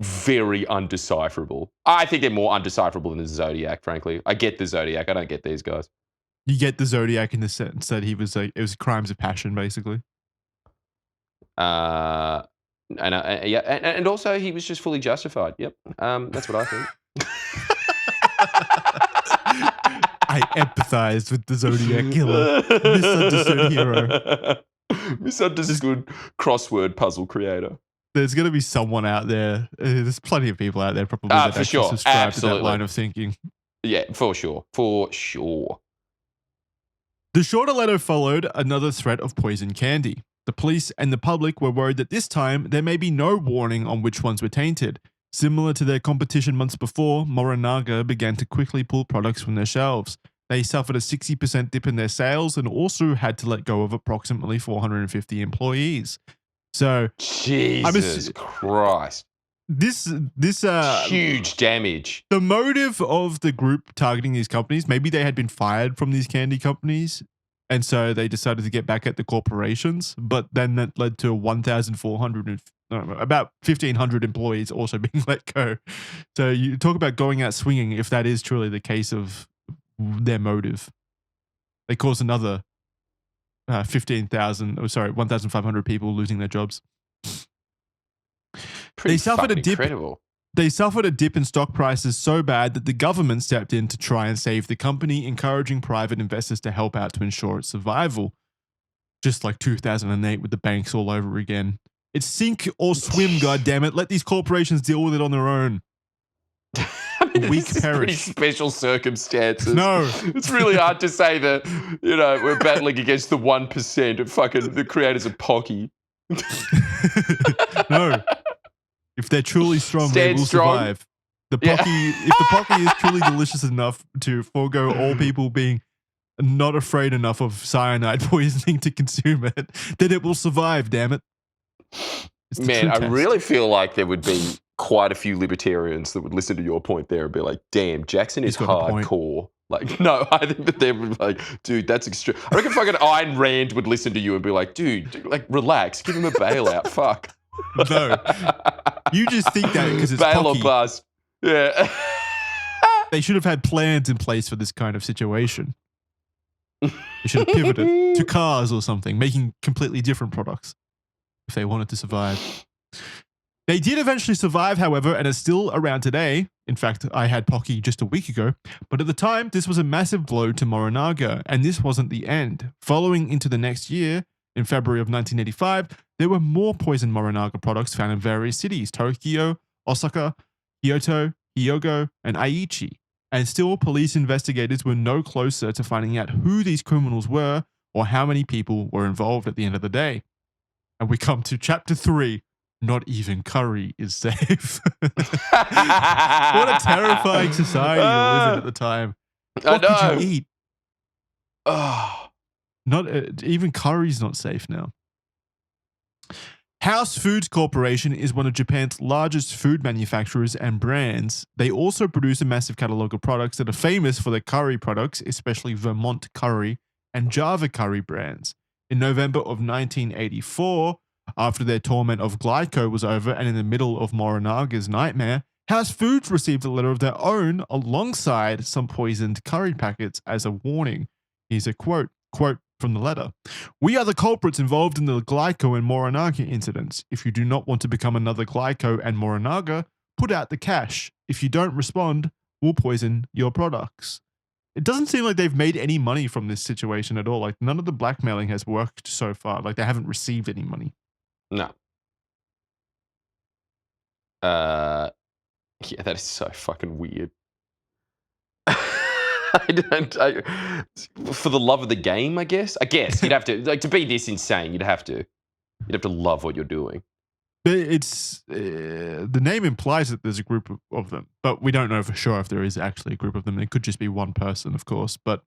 very undecipherable. I think they're more undecipherable than the Zodiac, frankly. I get the Zodiac. I don't get these guys. You get the Zodiac in the sense that he was like, it was crimes of passion, basically. And also he was just fully justified. Yep. That's what I think. I empathize with the Zodiac killer, misunderstood hero, misunderstood crossword puzzle creator. There's going to be someone out there. There's plenty of people out there probably that actually subscribe to that line of thinking. Yeah, for sure. For sure. The shorter letter followed another threat of poison candy. The police and the public were worried that this time there may be no warning on which ones were tainted. Similar to their competition months before, Morinaga began to quickly pull products from their shelves. They suffered a 60% dip in their sales and also had to let go of approximately 450 employees. So, Jesus Christ. This huge damage. The motive of the group targeting these companies, maybe they had been fired from these candy companies, and so they decided to get back at the corporations, but then that led to about 1,500 employees also being let go. So you talk about going out swinging if that is truly the case of their motive. They caused another 1,500 people losing their jobs. They suffered a dip. Incredible. They suffered a dip in stock prices so bad that the government stepped in to try and save the company, encouraging private investors to help out to ensure its survival. Just like 2008 with the banks all over again. It's sink or swim, goddammit. Let these corporations deal with it on their own. Weak perish. Pretty special circumstances. No. It's really hard to say that, we're battling against the 1% of fucking the creators of Pocky. No. If they're truly strong, they will survive. If the Pocky is truly delicious enough to forego all people being not afraid enough of cyanide poisoning to consume it, then it will survive, damn it. Man, I really feel like there would be quite a few libertarians that would listen to your point there and be like, damn, Jackson is hardcore. Like, no, I think that they would be like, dude, that's extreme. I reckon fucking Ayn Rand would listen to you and be like, dude, like, relax, give him a bailout, fuck. No. You just think that because it's Bail or Pocky. bust. Yeah. They should have had plans in place for this kind of situation. They should have pivoted to cars or something, making completely different products if they wanted to survive. They did eventually survive, however, and are still around today. In fact, I had Pocky just a week ago, but at the time, this was a massive blow to Morinaga, and this wasn't the end. Following into the next year, in February of 1985, there were more poison Morinaga products found in various cities: Tokyo, Osaka, Kyoto, Hyogo, and Aichi. And still, police investigators were no closer to finding out who these criminals were or how many people were involved at the end of the day. And we come to chapter 3. Not even curry is safe. What a terrifying society to live in at the time. What could you eat? Not even curry's not safe now. House Foods Corporation is one of Japan's largest food manufacturers and brands. They also produce a massive catalog of products that are famous for their curry products, especially Vermont curry and Java curry brands. In November of 1984, after their torment of Glico was over and in the middle of Morinaga's nightmare, House Foods received a letter of their own alongside some poisoned curry packets as a warning. Here's a quote from the letter. "We are the culprits involved in the Glico and Morinaga incidents. If you do not want to become another Glico and Morinaga, put out the cash. If you don't respond, we'll poison your products." It doesn't seem like they've made any money from this situation at all. Like, none of the blackmailing has worked so far. Like, they haven't received any money. No. Yeah, that is so fucking weird. For the love of the game, I guess you'd have to, like, to be this insane, you'd have to love what you're doing. It's the name implies that there's a group of them, but we don't know for sure if there is actually a group of them. It could just be one person, of course, but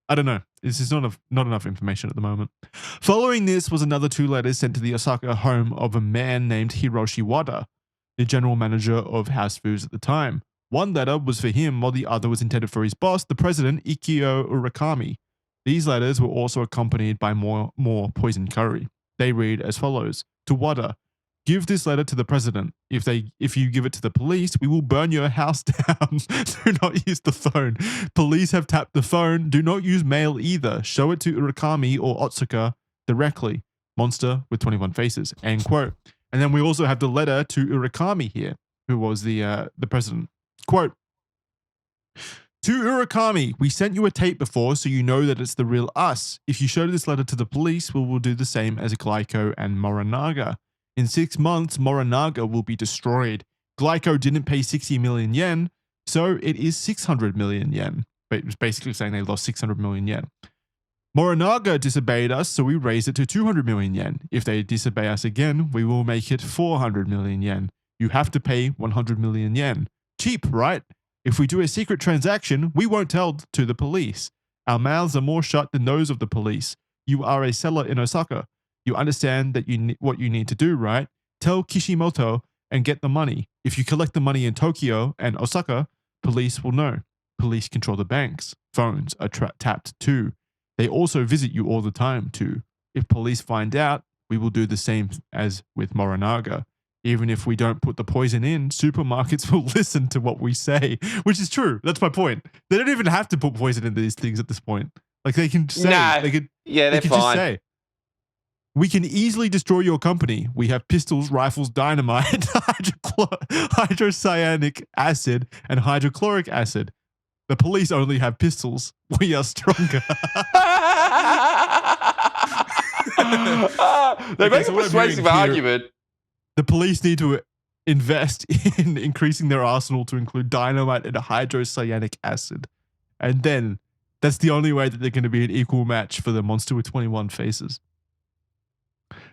I don't know. This is not enough information at the moment. Following this was another 2 letters sent to the Osaka home of a man named Hiroshi Wada, the general manager of House Foods at the time. One letter was for him, while the other was intended for his boss, the president, Ikio Urakami. These letters were also accompanied by more poison curry. They read as follows: to Wada, give this letter to the president. If you give it to the police, we will burn your house down. Do not use the phone. Police have tapped the phone. Do not use mail either. Show it to Urakami or Otsuka directly. Monster with 21 faces. End quote. And then we also have the letter to Urakami here, who was the president. Quote, "To Urakami, we sent you a tape before so you know that it's the real us. If you show this letter to the police, we will do the same as Glico and Morinaga. In 6 months, Morinaga will be destroyed. Glico didn't pay 60 million yen, so it is 600 million yen." But it was basically saying they lost 600 million yen. "Morinaga disobeyed us, so we raised it to 200 million yen. If they disobey us again, we will make it 400 million yen. You have to pay 100 million yen. Cheap, right? If we do a secret transaction, we won't tell to the police. Our mouths are more shut than those of the police. You are a seller in Osaka. You understand that what you need to do, right? Tell Kishimoto and get the money. If you collect the money in Tokyo and Osaka, police will know. Police control the banks. Phones are tapped too. They also visit you all the time too. If police find out, we will do the same as with Morinaga. Even if we don't put the poison in, supermarkets will listen to what we say," which is true. That's my point. They don't even have to put poison in these things at this point. Like, they can say, they're fine. Just say, "We can easily destroy your company. We have pistols, rifles, dynamite, hydrocyanic acid, and hydrochloric acid. The police only have pistols. We are stronger." They make a persuasive argument. The police need to invest in increasing their arsenal to include dynamite and hydrocyanic acid. And then that's the only way that they're going to be an equal match for the monster with 21 faces.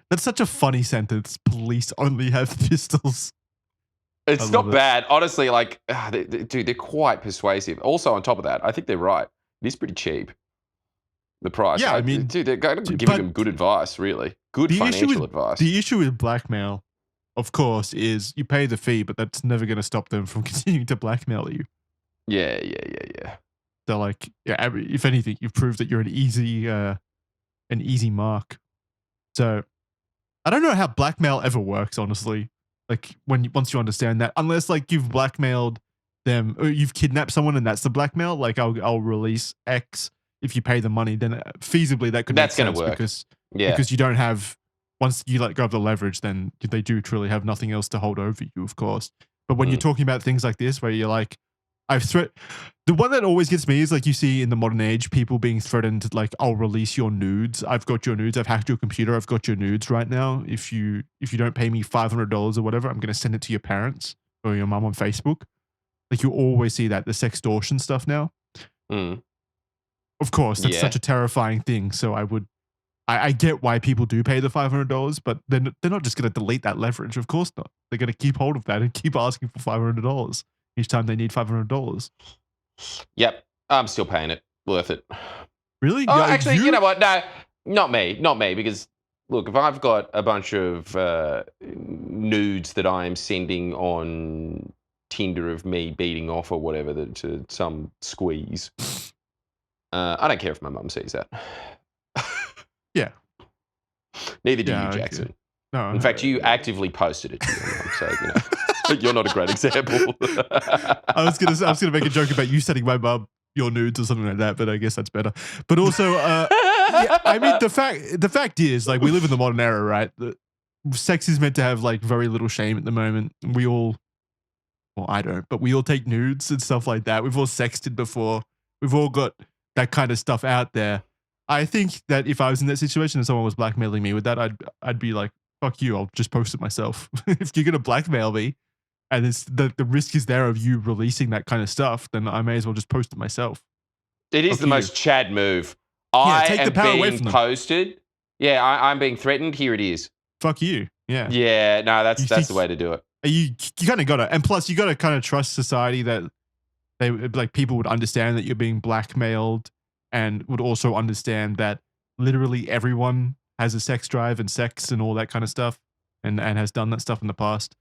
That's such a funny sentence. Police only have pistols. It's not bad. Honestly, like, dude, they're quite persuasive. Also, on top of that, I think they're right. It is pretty cheap, the price. Yeah, I mean, dude, they're giving them good advice, really. Good financial advice. The issue with blackmail, of course, is you pay the fee, but that's never going to stop them from continuing to blackmail you. Yeah. So, like, yeah, if anything, you've proved that you're an easy mark. So, I don't know how blackmail ever works, honestly. Like once you understand that, unless like you've blackmailed them or you've kidnapped someone and that's the blackmail. Like I'll release X if you pay the money. Then feasibly that could That's make going sense to work. because you don't have once you let go of the leverage, then they do truly have nothing else to hold over you, of course. But when you're talking about things like this, where you're like, the one that always gets me is like you see in the modern age people being threatened like, I'll release your nudes. I've got your nudes. I've hacked your computer. I've got your nudes right now. If you don't pay me $500 or whatever, I'm going to send it to your parents or your mom on Facebook. Like you always see that the sextortion stuff now. Of course, that's such a terrifying thing. So I get why people do pay the $500, but they're not just going to delete that leverage. Of course not. They're going to keep hold of that and keep asking for $500 each time they need $500. Yep. I'm still paying it. Worth it. Really? Oh, actually, you know what? No, not me. Because look, if I've got a bunch of nudes that I'm sending on Tinder of me beating off or whatever to some squeeze, I don't care if my mum sees that. Yeah. Neither do you, Jackson. Okay. No. In fact, you actively posted it to your mum, so you're not a great example. I was gonna make a joke about you sending my mum your nudes or something like that, but I guess that's better. But also, I mean, the fact is, like, we live in the modern era, right? Sex is meant to have like very little shame at the moment. We all, well, I don't, but we all take nudes and stuff like that. We've all sexted before. We've all got that kind of stuff out there. I think that if I was in that situation and someone was blackmailing me with that, I'd be like, fuck you, I'll just post it myself. If you're gonna blackmail me and it's the risk is there of you releasing that kind of stuff, then I may as well just post it myself. It is the most Chad move. Take the power away from them. Posted. Yeah, I'm being threatened. Here it is. Fuck you. Yeah. Yeah, no, that's the way to do it. You kind of gotta, and plus you gotta kind of trust society that they like people would understand that you're being blackmailed and would also understand that literally everyone has a sex drive and sex and all that kind of stuff and has done that stuff in the past.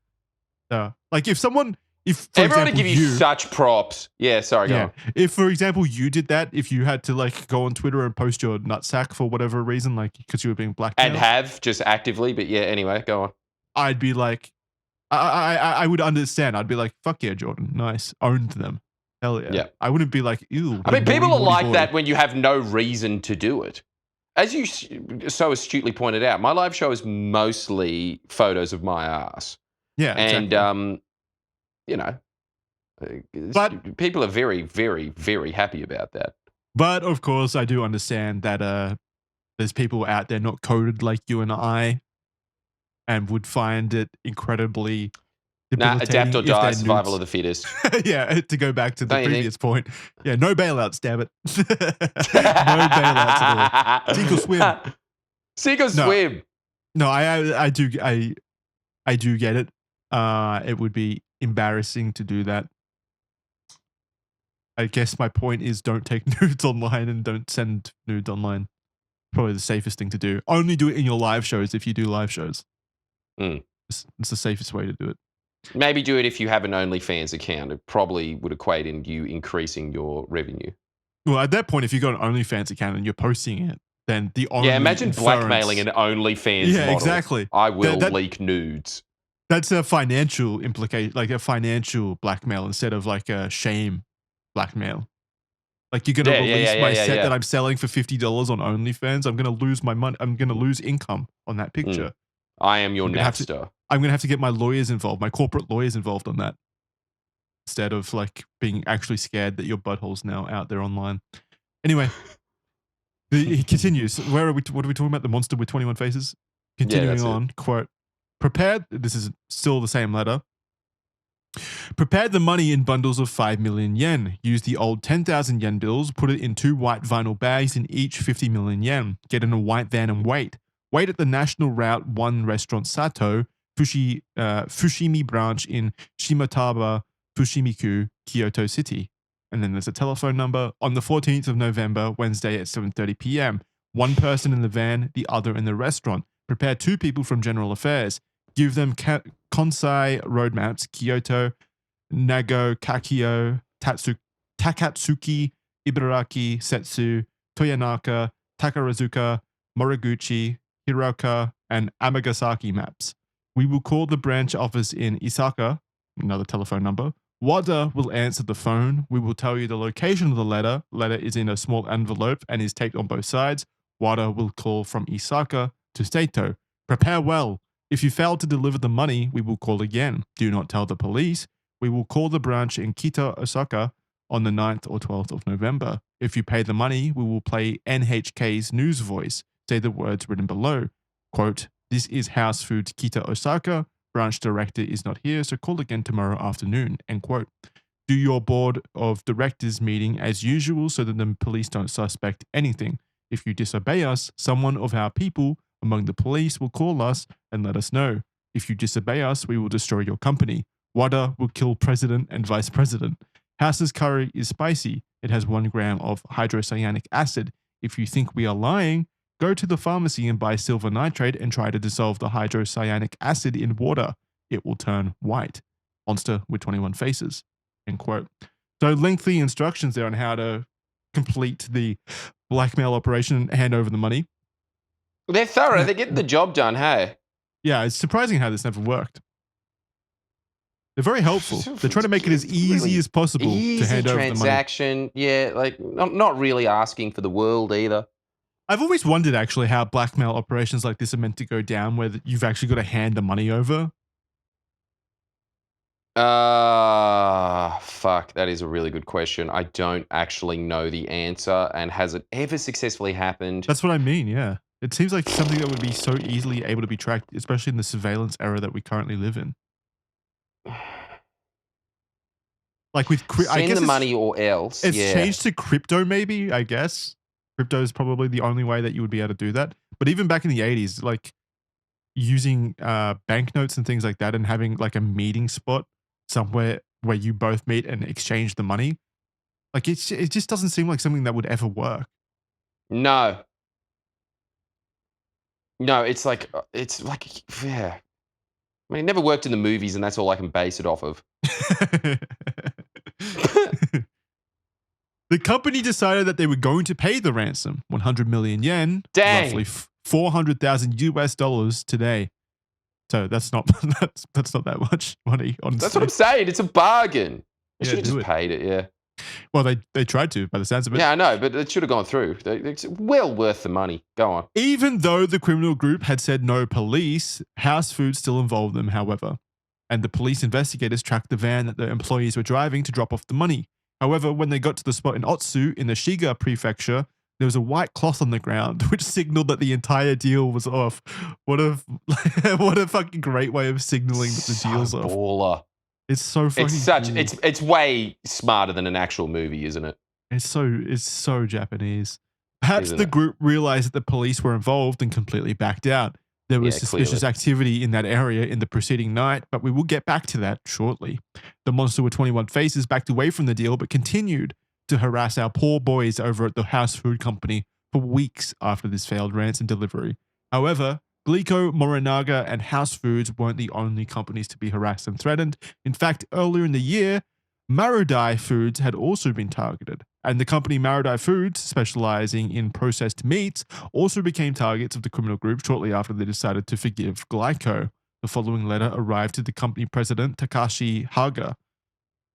Like if for everyone example, give you such props. Yeah, sorry, go on. If, for example, you did that, if you had to like go on Twitter and post your nutsack for whatever reason, like because you were being blackmailed. And have just actively, but yeah, anyway, go on. I'd be like, I would understand. I'd be like, fuck yeah, Jordan. Nice. Owned them. Hell yeah. I wouldn't be like, ew. I mean, people are like that when you have no reason to do it. As you so astutely pointed out, my live show is mostly photos of my ass. Yeah. And, exactly. You know, but people are very, very, very happy about that. But of course, I do understand that there's people out there not coded like you and I and would find it incredibly adapt or die, survival of the fittest. Yeah, to go back to the previous point. Yeah, no bailouts, damn it. No bailouts at all. Sink or swim. Sink or swim. No, I do get it. It would be embarrassing to do that. I guess my point is don't take nudes online and don't send nudes online. Probably the safest thing to do. Only do it in your live shows if you do live shows. It's the safest way to do it. Maybe do it if you have an OnlyFans account. It probably would equate in you increasing your revenue. Well, at that point, if you've got an OnlyFans account and you're posting it, then the only imagine blackmailing an OnlyFans model. Exactly. I will leak nudes. That's a financial implication, like a financial blackmail instead of like a shame blackmail. Like you're going to release my set that I'm selling for $50 on OnlyFans. I'm going to lose my money. I'm going to lose income on that picture. I am your Napster. I'm going to have to get my lawyers involved, my corporate lawyers involved on that. Instead of like being actually scared that your butthole's now out there online. Anyway, he continues. What are we talking about? The monster with 21 faces? Continuing on, quote, prepared, this is still the same letter. Prepared the money in bundles of 5 million yen. Use the old 10,000 yen bills, put it in 2 white vinyl bags in each 50 million yen. Get in a white van and wait. Wait at the National Route 1 restaurant Sato, Fushimi branch in Shimataba, Fushimi-ku, Kyoto City. And then there's a telephone number on the 14th of November, Wednesday at 7:30 p.m. One person in the van, the other in the restaurant. Prepare 2 people from General Affairs. Give them Kansai roadmaps, Kyoto, Nago, Kakio, Takatsuki, Ibaraki, Setsu, Toyanaka, Takarazuka, Moriguchi, Hiroka, and Amagasaki maps. We will call the branch office in Isaka, another telephone number. Wada will answer the phone. We will tell you the location of the letter. Letter is in a small envelope and is taped on both sides. Wada will call from Isaka to Saito. Prepare well. If you fail to deliver the money, we will call again. Do not tell the police. We will call the branch in Kita, Osaka on the 9th or 12th of November. If you pay the money, we will play NHK's news voice. Say the words written below. Quote, this is House Foods Kita, Osaka. Branch director is not here, so call again tomorrow afternoon. End quote. Do your board of directors meeting as usual so that the police don't suspect anything. If you disobey us, someone of our people among the police will call us and let us know. If you disobey us, we will destroy your company. Wada will kill president and vice president. House's curry is spicy. It has 1 gram of hydrocyanic acid. If you think we are lying, go to the pharmacy and buy silver nitrate and try to dissolve the hydrocyanic acid in water. It will turn white. Monster with 21 faces. End quote. So lengthy instructions there on how to complete the blackmail operation and hand over the money. They're thorough. They're getting the job done, hey? Yeah, it's surprising how this never worked. They're very helpful. They're trying to make it as easy as possible to hand over the money. Transaction. Yeah, like not really asking for the world either. I've always wondered actually how blackmail operations like this are meant to go down, where you've actually got to hand the money over. Fuck, that is a really good question. I don't actually know the answer, and has it ever successfully happened? That's what I mean, yeah. It seems like something that would be so easily able to be tracked, especially in the surveillance era that we currently live in. Like with I guess the money or else. It's changed to crypto, maybe, I guess. Crypto is probably the only way that you would be able to do that. But even back in the 80s, like using banknotes and things like that and having like a meeting spot somewhere where you both meet and exchange the money, like it just doesn't seem like something that would ever work. No. No, it's like, yeah. I mean, it never worked in the movies, and that's all I can base it off of. The company decided that they were going to pay the ransom, 100 million yen, Dang. roughly $400,000 today. So that's not that's not that much money, honestly. That's what I'm saying. It's a bargain. They should have just do it. paid it, yeah. Well, they tried to, by the sounds of it. Yeah, I know, but it should have gone through. It's well worth the money. Go on. Even though the criminal group had said no police, House Foods still involved them, however. And the police investigators tracked the van that the employees were driving to drop off the money. However, when they got to the spot in Otsu in the Shiga prefecture, there was a white cloth on the ground, which signaled that the entire deal was off. What a fucking great way of signaling that the deal's off. Baller. It's so fucking cool. It's way smarter than an actual movie, isn't it? It's so Japanese. Perhaps the group realized that the police were involved and completely backed out. There was suspicious activity in that area in the preceding night, but we will get back to that shortly. The monster with 21 faces backed away from the deal, but continued to harass our poor boys over at the House Food Company for weeks after this failed ransom delivery. However, Glico, Morinaga, and House Foods weren't the only companies to be harassed and threatened. In fact, earlier in the year, Maridai Foods had also been targeted, and the company Maridai Foods, specializing in processed meats, also became targets of the criminal group shortly after they decided to forgive Glico. The following letter arrived to the company president, Takashi Haga.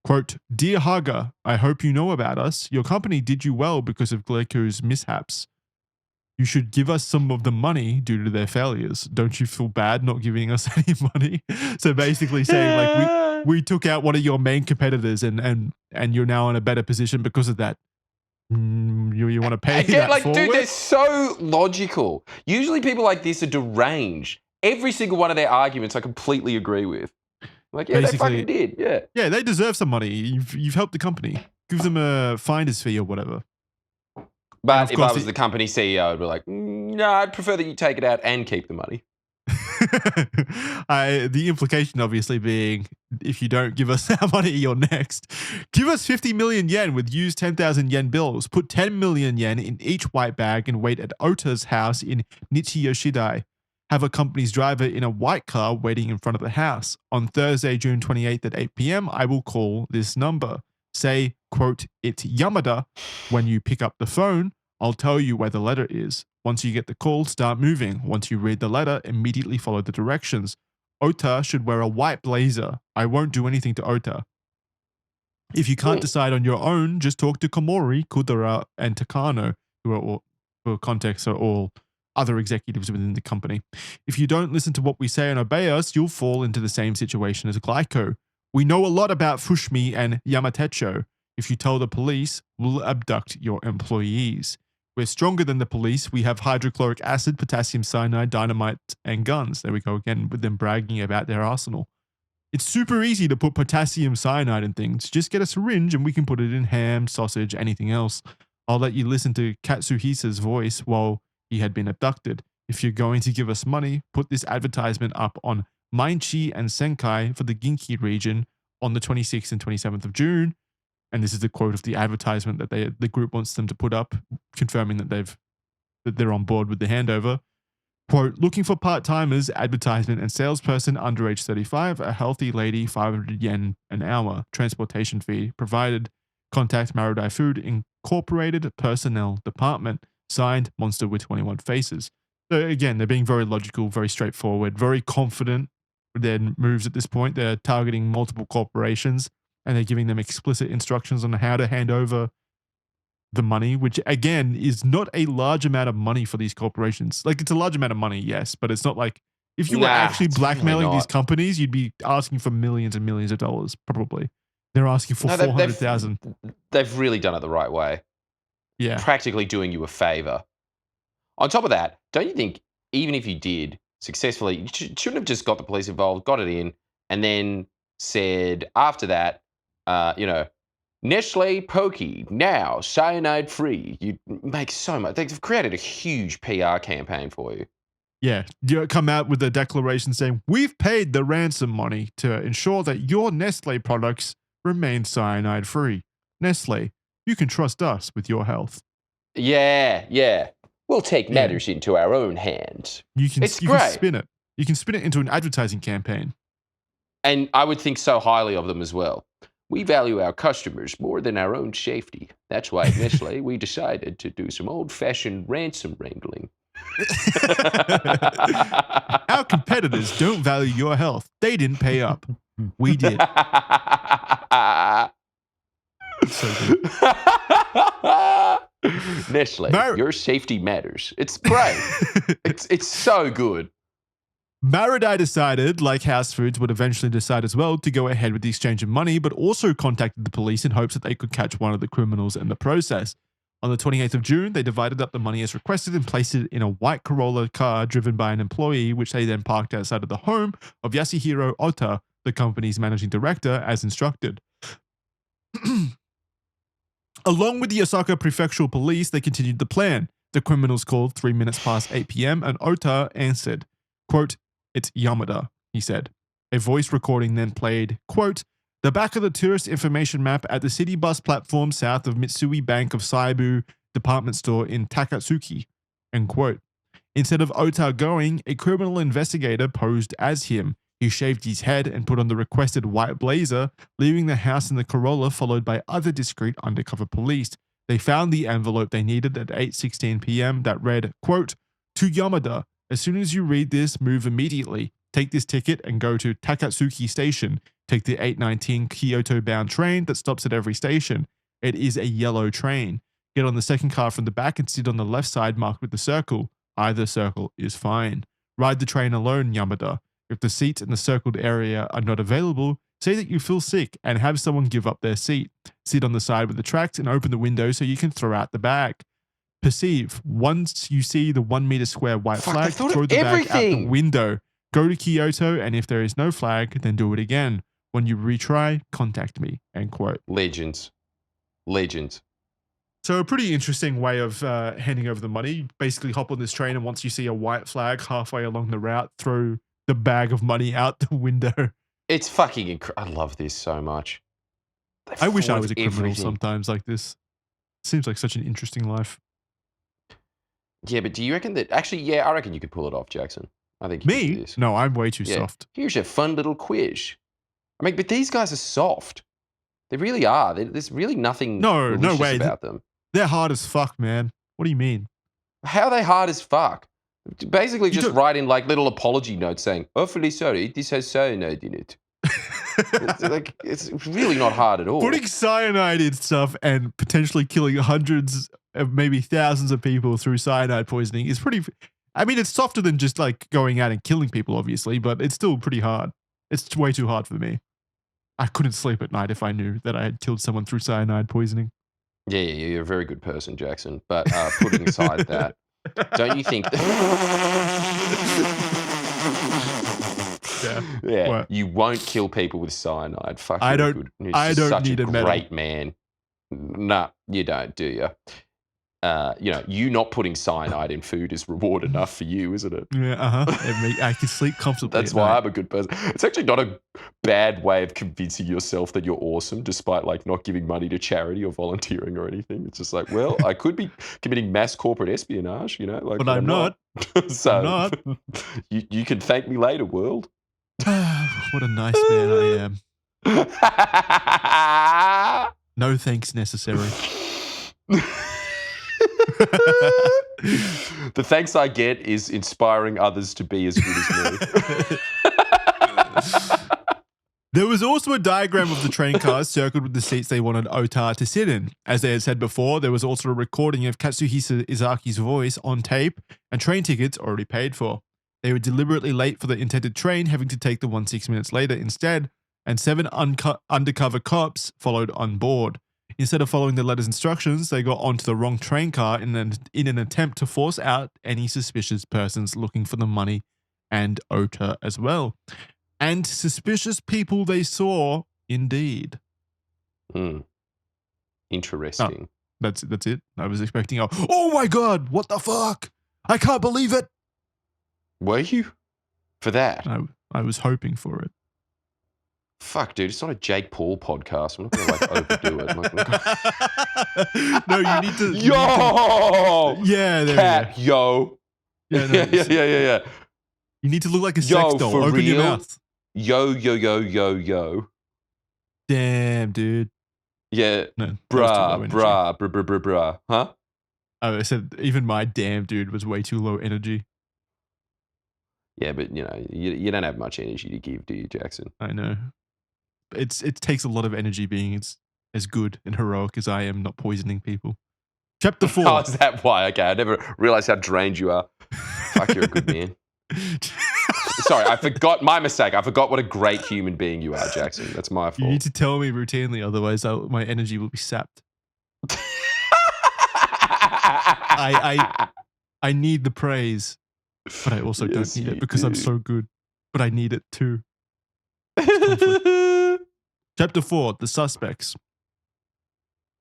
Quote, Dear Haga, I hope you know about us. Your company did you well because of Glico's mishaps. You should give us some of the money due to their failures. Don't you feel bad not giving us any money? So basically saying like we took out one of your main competitors and you're now in a better position because of that. You want to pay that forward? Dude, they're so logical. Usually people like this are deranged. Every single one of their arguments I completely agree with. Like, yeah, basically, they fucking did. Yeah. Yeah, they deserve some money. You've helped the company. Give them a finder's fee or whatever. But if I was the company CEO, I'd be like, no, I'd prefer that you take it out and keep the money. The implication obviously being, if you don't give us our money, you're next. Give us 50 million yen with used 10,000 yen bills. Put 10 million yen in each white bag and wait at Ota's house in Nichiyoshidai. Have a company's driver in a white car waiting in front of the house. On Thursday, June 28th at 8 p.m., I will call this number. Say, quote, it's Yamada when you pick up the phone. I'll tell you where the letter is. Once you get the call, start moving. Once you read the letter, immediately follow the directions. Ota should wear a white blazer. I won't do anything to Ota. If you can't decide on your own, just talk to Komori, Kudara, and Takano, who are all, for context, are all other executives within the company. If you don't listen to what we say and obey us, you'll fall into the same situation as Glico. We know a lot about Fushimi and Yamatecho. If you tell the police, we'll abduct your employees. We're stronger than the police. We have hydrochloric acid, potassium cyanide, dynamite, and guns. There we go again with them bragging about their arsenal. It's super easy to put potassium cyanide in things. Just get a syringe and we can put it in ham, sausage, anything else. I'll let you listen to Katsuhisa's voice while he had been abducted. If you're going to give us money, put this advertisement up on Mainchi and Senkai for the Ginki region on the 26th and 27th of June. And this is the quote of the advertisement that the group wants them to put up, confirming that they're on board with the handover. Quote, looking for part-timers, advertisement and salesperson under age 35, a healthy lady, 500 yen an hour, transportation fee provided, contact Maridai Food Incorporated Personnel Department, signed Monster with 21 Faces. So again, they're being very logical, very straightforward, very confident with their moves at this point. They're targeting multiple corporations and they're giving them explicit instructions on how to hand over the money, which again is not a large amount of money for these corporations. Like, it's a large amount of money, yes, but it's not like if you were actually blackmailing these companies, you'd be asking for millions and millions of dollars, probably. They're asking for 400,000. They've really done it the right way. Yeah. Practically doing you a favor. On top of that, don't you think even if you did successfully, you shouldn't have just got the police involved, got it in, and then said after that, Nestle Pocky, now cyanide free. You make so much. They've created a huge PR campaign for you. Yeah, you come out with a declaration saying, we've paid the ransom money to ensure that your Nestle products remain cyanide free. Nestle, you can trust us with your health. Yeah. We'll take matters into our own hands. It's great. Can spin it. You can spin it into an advertising campaign. And I would think so highly of them as well. We value our customers more than our own safety. That's why at Nestle, we decided to do some old-fashioned ransom wrangling. Our competitors don't value your health. They didn't pay up. We did. So good. Nestle, your safety matters. It's great. It's so good. Maridai decided, like House Foods would eventually decide as well, to go ahead with the exchange of money, but also contacted the police in hopes that they could catch one of the criminals in the process. On the 28th of June, they divided up the money as requested and placed it in a white Corolla car driven by an employee, which they then parked outside of the home of Yasuhiro Ota, the company's managing director, as instructed. Along with the Osaka Prefectural Police, they continued the plan. The criminals called 3 minutes past 8 p.m. and Ota answered. Quote, "It's Yamada," he said. A voice recording then played, quote, "The back of the tourist information map at the city bus platform south of Mitsui Bank of Saibu department store in Takatsuki," end quote. Instead of Ota going, a criminal investigator posed as him. He shaved his head and put on the requested white blazer, leaving the house in the Corolla followed by other discreet undercover police. They found the envelope they needed at 8:16 p.m. that read, quote, "To Yamada. As soon as you read this, move immediately. Take this ticket and go to Takatsuki Station. Take the 8:19 Kyoto-bound train that stops at every station. It is a yellow train. Get on the second car from the back and sit on the left side marked with the circle. Either circle is fine. Ride the train alone, Yamada. If the seats in the circled area are not available, say that you feel sick and have someone give up their seat. Sit on the side with the tracks and open the window so you can throw out the bag. Perceive. Once you see the 1 meter square white flag, throw the bag out the window. Go to Kyoto, and if there is no flag, then do it again. When you retry, contact me." End quote. Legends. So a pretty interesting way of handing over the money. Basically hop on this train, and once you see a white flag halfway along the route, throw the bag of money out the window. It's fucking incredible. I love this so much. I wish I was a criminal sometimes like this. Seems like such an interesting life. Yeah, but do you reckon that... Actually, yeah, I reckon you could pull it off, Jackson. I think you could do this. No, I'm way too soft. Here's a fun little quiz. I mean, but these guys are soft. They really are. There's really nothing no way about them. They're hard as fuck, man. What do you mean? How are they hard as fuck? Basically, just write in like little apology notes saying, "Awfully sorry, this has cyanide in it." It's really not hard at all. Putting cyanide in stuff and potentially killing hundreds of maybe thousands of people through cyanide poisoning is pretty. I mean, it's softer than just like going out and killing people, obviously, but it's still pretty hard. It's way too hard for me. I couldn't sleep at night if I knew that I had killed someone through cyanide poisoning. Yeah, you're a very good person, Jackson. But putting aside that, don't you think? Yeah. You won't kill people with cyanide. Fuck, I don't. Good. I don't such need a medal. great man. Nah, you don't, do you? You not putting cyanide in food is reward enough for you, isn't it? Yeah, I can sleep comfortably. That's why I'm a good person. It's actually not a bad way of convincing yourself that you're awesome, despite like not giving money to charity or volunteering or anything. It's just like, well, I could be committing mass corporate espionage, but I'm not. So I'm not. You can thank me later, world. What a nice man I am. No thanks necessary. The thanks I get is inspiring others to be as good as me. There was also a diagram of the train cars circled with the seats they wanted Ota to sit in. As they had said before, there was also a recording of Katsuhisa Izaki's voice on tape and train tickets already paid for. They were deliberately late for the intended train, having to take the one 6 minutes later instead, and 7 undercover cops followed on board. Instead of following the letter's instructions, they got onto the wrong train car in an attempt to force out any suspicious persons looking for the money and Ota as well. And suspicious people they saw, indeed. Interesting. Oh, that's it. I was expecting oh my God, what the fuck? I can't believe it. Were you? For that? I was hoping for it. Fuck, dude, it's not a Jake Paul podcast. I'm not going to like overdo it. No, you need to. Yo! Yeah, there Cat, you go. Yo. Yeah. You need to look like a sex doll. For Open real? your mouth. Yo. Damn, dude. Yeah. No, bruh. Huh? Oh, I said even my damn dude was way too low energy. Yeah, but you don't have much energy to give, do you, Jackson? I know. It takes a lot of energy being as good and heroic as I am, not poisoning people. Chapter 4. Oh, is that why? Okay, I never realized how drained you are. Fuck, you're a good man. Sorry, I forgot. My mistake. I forgot what a great human being you are, Jackson. That's my fault. You need to tell me routinely, otherwise my energy will be sapped. I need the praise, but I also don't need it because I'm so good. But I need it too. Chapter 4, The Suspects.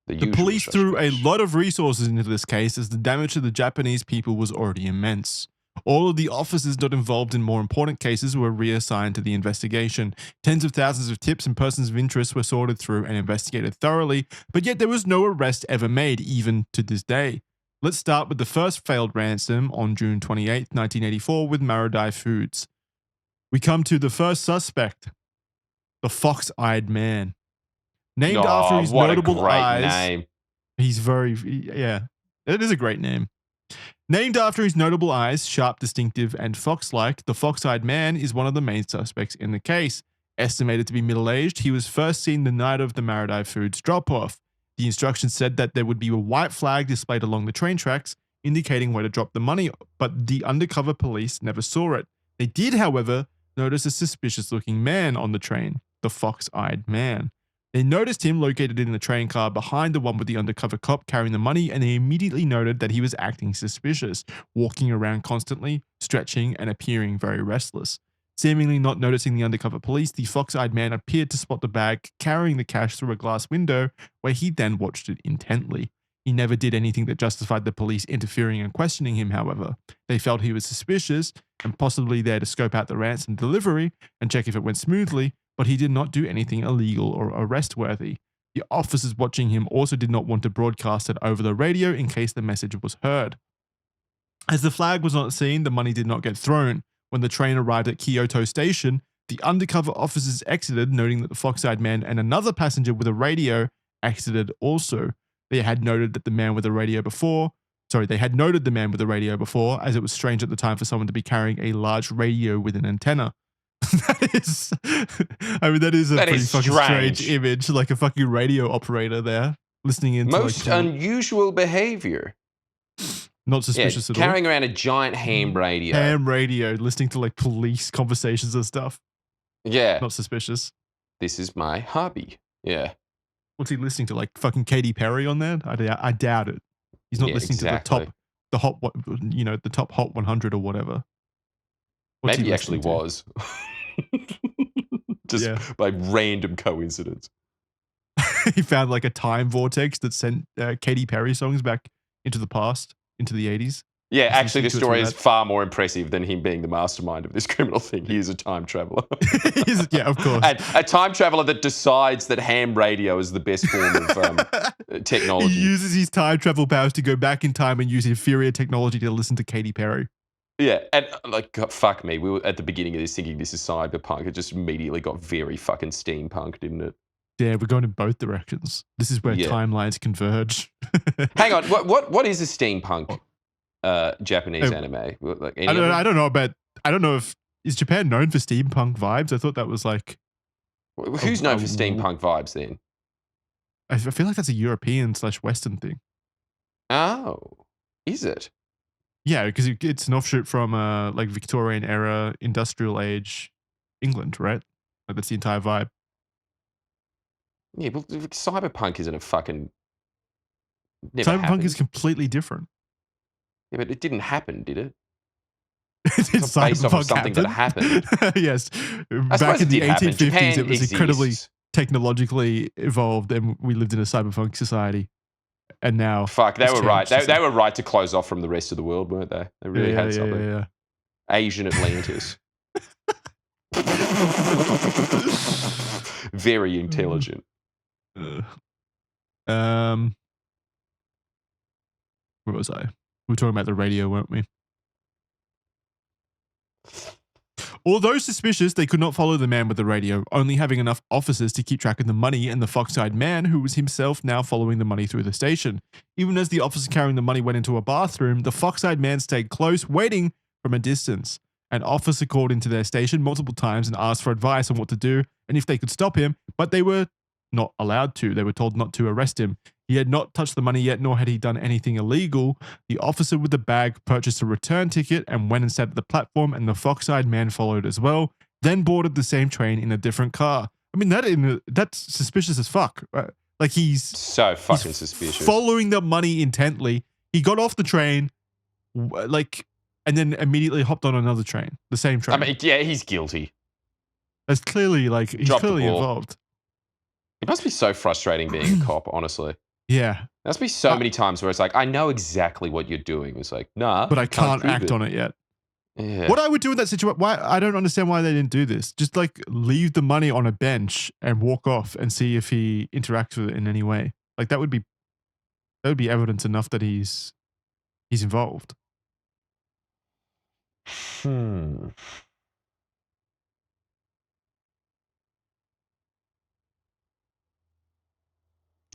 The police threw a lot of resources into this case as the damage to the Japanese people was already immense. All of the officers not involved in more important cases were reassigned to the investigation. Tens of thousands of tips and persons of interest were sorted through and investigated thoroughly, but yet there was no arrest ever made, even to this day. Let's start with the first failed ransom on June 28, 1984 with Maridai Foods. We come to the first suspect, the Fox-Eyed Man. Named after his notable eyes. Name. He's it is a great name. Named after his notable eyes, sharp, distinctive, and fox-like, the Fox-Eyed Man is one of the main suspects in the case. Estimated to be middle-aged, he was first seen the night of the Maridai Foods drop-off. The instructions said that there would be a white flag displayed along the train tracks, indicating where to drop the money, but the undercover police never saw it. They did, however, notice a suspicious-looking man on the train, the Fox-Eyed Man. They noticed him located in the train car behind the one with the undercover cop carrying the money, and they immediately noted that he was acting suspicious, walking around constantly, stretching, and appearing very restless. Seemingly not noticing the undercover police, the Fox-Eyed Man appeared to spot the bag carrying the cash through a glass window, where he then watched it intently. He never did anything that justified the police interfering and questioning him, however. They felt he was suspicious and possibly there to scope out the ransom delivery and check if it went smoothly, but he did not do anything illegal or arrest-worthy. The officers watching him also did not want to broadcast it over the radio in case the message was heard. As the flag was not seen, the money did not get thrown. When the train arrived at Kyoto Station, the undercover officers exited, noting that the Fox-Eyed Man and another passenger with a radio exited also. They had noted that the man with the radio before They had noted the man with the radio before, as it was strange at the time for someone to be carrying a large radio with an antenna. That is a pretty fucking strange image, like a fucking radio operator there listening into most unusual behavior. Not suspicious at all. Carrying around a giant ham radio. Ham radio, listening to like police conversations and stuff. Yeah. Not suspicious. This is my hobby. Yeah. What's he listening to? Like fucking Katy Perry on there? I doubt it. He's not listening to the top Hot 100 or whatever. Maybe he actually was. Just by random coincidence. He found like a time vortex that sent Katy Perry songs back into the past, into the 80s. Yeah, actually, the story is far more impressive than him being the mastermind of this criminal thing. He is a time traveler. Yeah, of course. And a time traveler that decides that ham radio is the best form of technology. He uses his time travel powers to go back in time and use inferior technology to listen to Katy Perry. Yeah, and like, God, fuck me. We were at the beginning of this thinking this is cyberpunk. It just immediately got very fucking steampunk, didn't it? Yeah, we're going in both directions. This is where timelines converge. Hang on, what is a steampunk Japanese anime? Like, I don't know if is Japan known for steampunk vibes? I thought that was like who's known for steampunk vibes then? I feel like that's a European/Western thing. Oh, is it? Yeah, because it's an offshoot from like Victorian era, industrial age England, right? Like that's the entire vibe. Yeah, but cyberpunk isn't a fucking. Cyberpunk is completely different. Yeah, but it didn't happen, did it? It's based off of something that happened. Yes. Back in the 1850s, it was incredibly technologically evolved and we lived in a cyberpunk society. And now. Fuck, they were right. They were right to close off from the rest of the world, weren't they? They really had something. Yeah. Asian Atlantis. Very intelligent. Where was I? We were talking about the radio, weren't we? Although suspicious, they could not follow the man with the radio, only having enough officers to keep track of the money and the fox-eyed man who was himself now following the money through the station. Even as the officer carrying the money went into a bathroom, the fox-eyed man stayed close, waiting from a distance. An officer called into their station multiple times and asked for advice on what to do and if they could stop him, but they were not allowed to. They were told not to arrest him. He had not touched the money yet, nor had he done anything illegal. The officer with the bag purchased a return ticket and went and sat at the platform, and the fox-eyed man followed as well, then boarded the same train in a different car. I mean, that's suspicious as fuck. Right? Like he's so fucking suspicious. Following the money intently. He got off the train, and then immediately hopped on another train, the same train. I mean, yeah, he's guilty. That's clearly he's clearly involved. It must be so frustrating being a cop, honestly. Yeah. There must be so many times where it's like, I know exactly what you're doing. It's like, nah. But I can't act on it yet. Yeah. What I would do in that situation, I don't understand why they didn't do this. Just leave the money on a bench and walk off and see if he interacts with it in any way. Like that would be evidence enough that he's involved.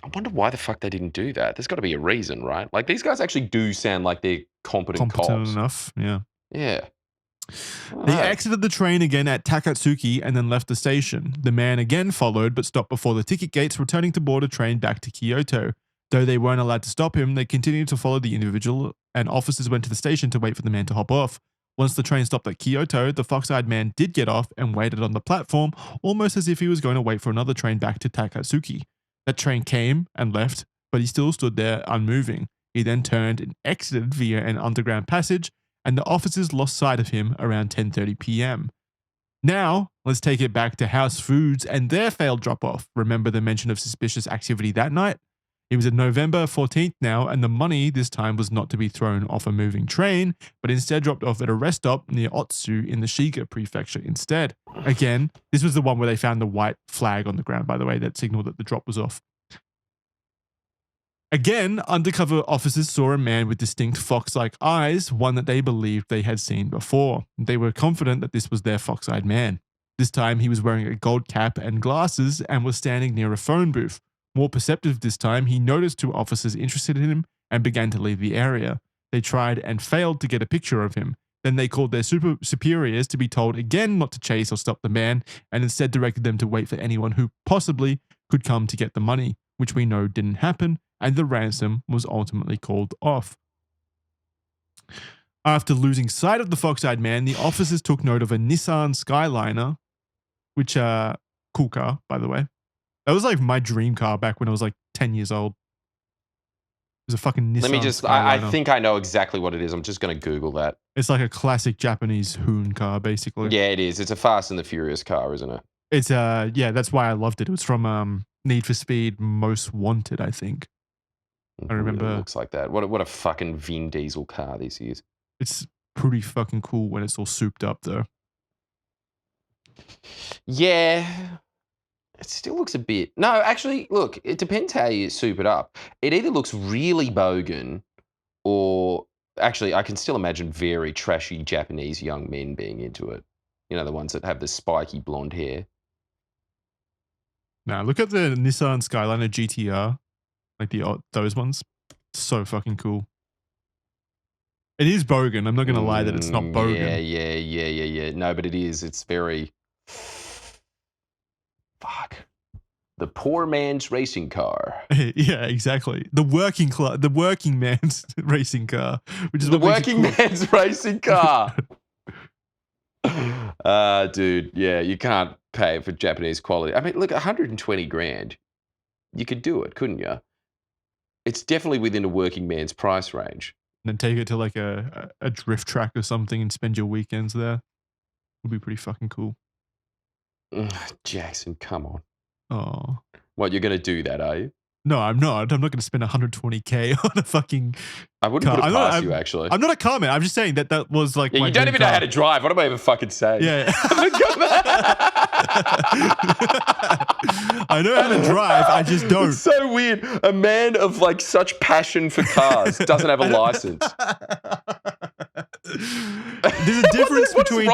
I wonder why the fuck they didn't do that. There's got to be a reason, right? Like these guys actually do sound like they're competent cops. Enough, yeah. Yeah. They exited the train again at Takatsuki and then left the station. The man again followed but stopped before the ticket gates, returning to board a train back to Kyoto. Though they weren't allowed to stop him, they continued to follow the individual, and officers went to the station to wait for the man to hop off. Once the train stopped at Kyoto, the fox-eyed man did get off and waited on the platform, almost as if he was going to wait for another train back to Takatsuki. That train came and left, but he still stood there unmoving. He then turned and exited via an underground passage, and the officers lost sight of him around 10:30 p.m. Now, let's take it back to House Foods and their failed drop-off. Remember the mention of suspicious activity that night? It was November 14th now, and the money this time was not to be thrown off a moving train, but instead dropped off at a rest stop near Otsu in the Shiga prefecture instead. Again, this was the one where they found the white flag on the ground, by the way, that signaled that the drop was off. Again, undercover officers saw a man with distinct fox-like eyes, one that they believed they had seen before. They were confident that this was their fox-eyed man. This time, he was wearing a gold cap and glasses and was standing near a phone booth. More perceptive this time, he noticed two officers interested in him and began to leave the area. They tried and failed to get a picture of him. Then they called their superiors to be told again not to chase or stop the man, and instead directed them to wait for anyone who possibly could come to get the money, which we know didn't happen, and the ransom was ultimately called off. After losing sight of the fox-eyed man, the officers took note of a Nissan Skyliner, which, cool car, by the way. That was like my dream car back when I was like 10 years old. It was a fucking Nissan Skyliner. I think I know exactly what it is. I'm just going to Google that. It's like a classic Japanese hoon car, basically. Yeah, it is. It's a Fast and the Furious car, isn't it? It's, yeah, that's why I loved it. It was from Need for Speed Most Wanted, I think. I remember. It looks like that. What a fucking Vin Diesel car this is. It's pretty fucking cool when it's all souped up, though. Yeah. It still looks a bit... No, actually, look, it depends how you soup it up. It either looks really bogan or... Actually, I can still imagine very trashy Japanese young men being into it. You know, the ones that have the spiky blonde hair. Now, look at the Nissan Skyliner GTR. Like those ones. So fucking cool. It is bogan. I'm not going to lie that it's not bogan. Yeah. No, but it is. It's very... Fuck. The poor man's racing car. Yeah, exactly. The working man's racing car. Which is the working man's racing car. Dude, yeah, you can't pay for Japanese quality. I mean, look, 120 grand. You could do it, couldn't you? It's definitely within a working man's price range. And then take it to like a drift track or something and spend your weekends there. Would be pretty fucking cool. Jackson, come on. Oh. What, you're going to do that, are you? No, I'm not. I'm not going to spend 100k on a fucking I wouldn't car. put it past you, actually. I'm not a car man. I'm just saying that was like yeah, my you don't even know how to drive. What am I even fucking saying? Yeah. I know how to drive. I just don't. It's so weird. A man of like such passion for cars doesn't have a license. There's a difference between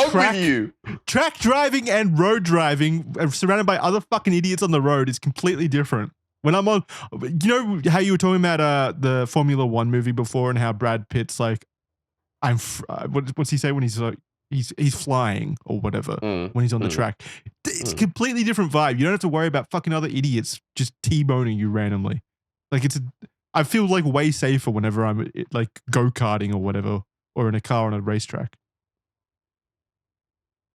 track driving and road driving, surrounded by other fucking idiots on the road, is completely different. When I'm on, you know how you were talking about the Formula 1 movie before and how Brad Pitt's like, what's he say when he's like, he's flying or whatever when he's on the track. It's a completely different vibe. You don't have to worry about fucking other idiots just T-boning you randomly. Like I feel like way safer whenever I'm like go-karting or whatever, or in a car on a racetrack.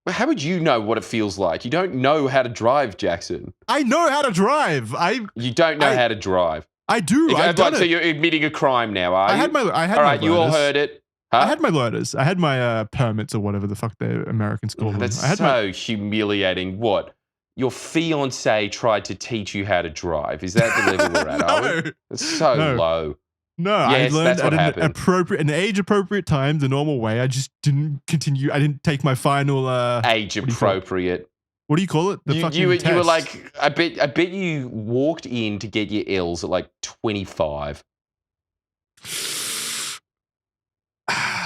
But how would you know what it feels like? You don't know how to drive, Jackson. I know how to drive. You don't know how to drive. I do. So you're admitting a crime now, are you? I had all right, you all heard it. Huh? I had my learners. I had my permits or whatever the fuck the Americans call them. That's humiliating. What? Your fiance tried to teach you how to drive. Is that the level we're at? No. It's so low. No, yes, I learned at an age-appropriate time, the normal way. I just didn't continue. I didn't take my final... age-appropriate. What do you call it? You were like... I bet you walked in to get your L's at like 25.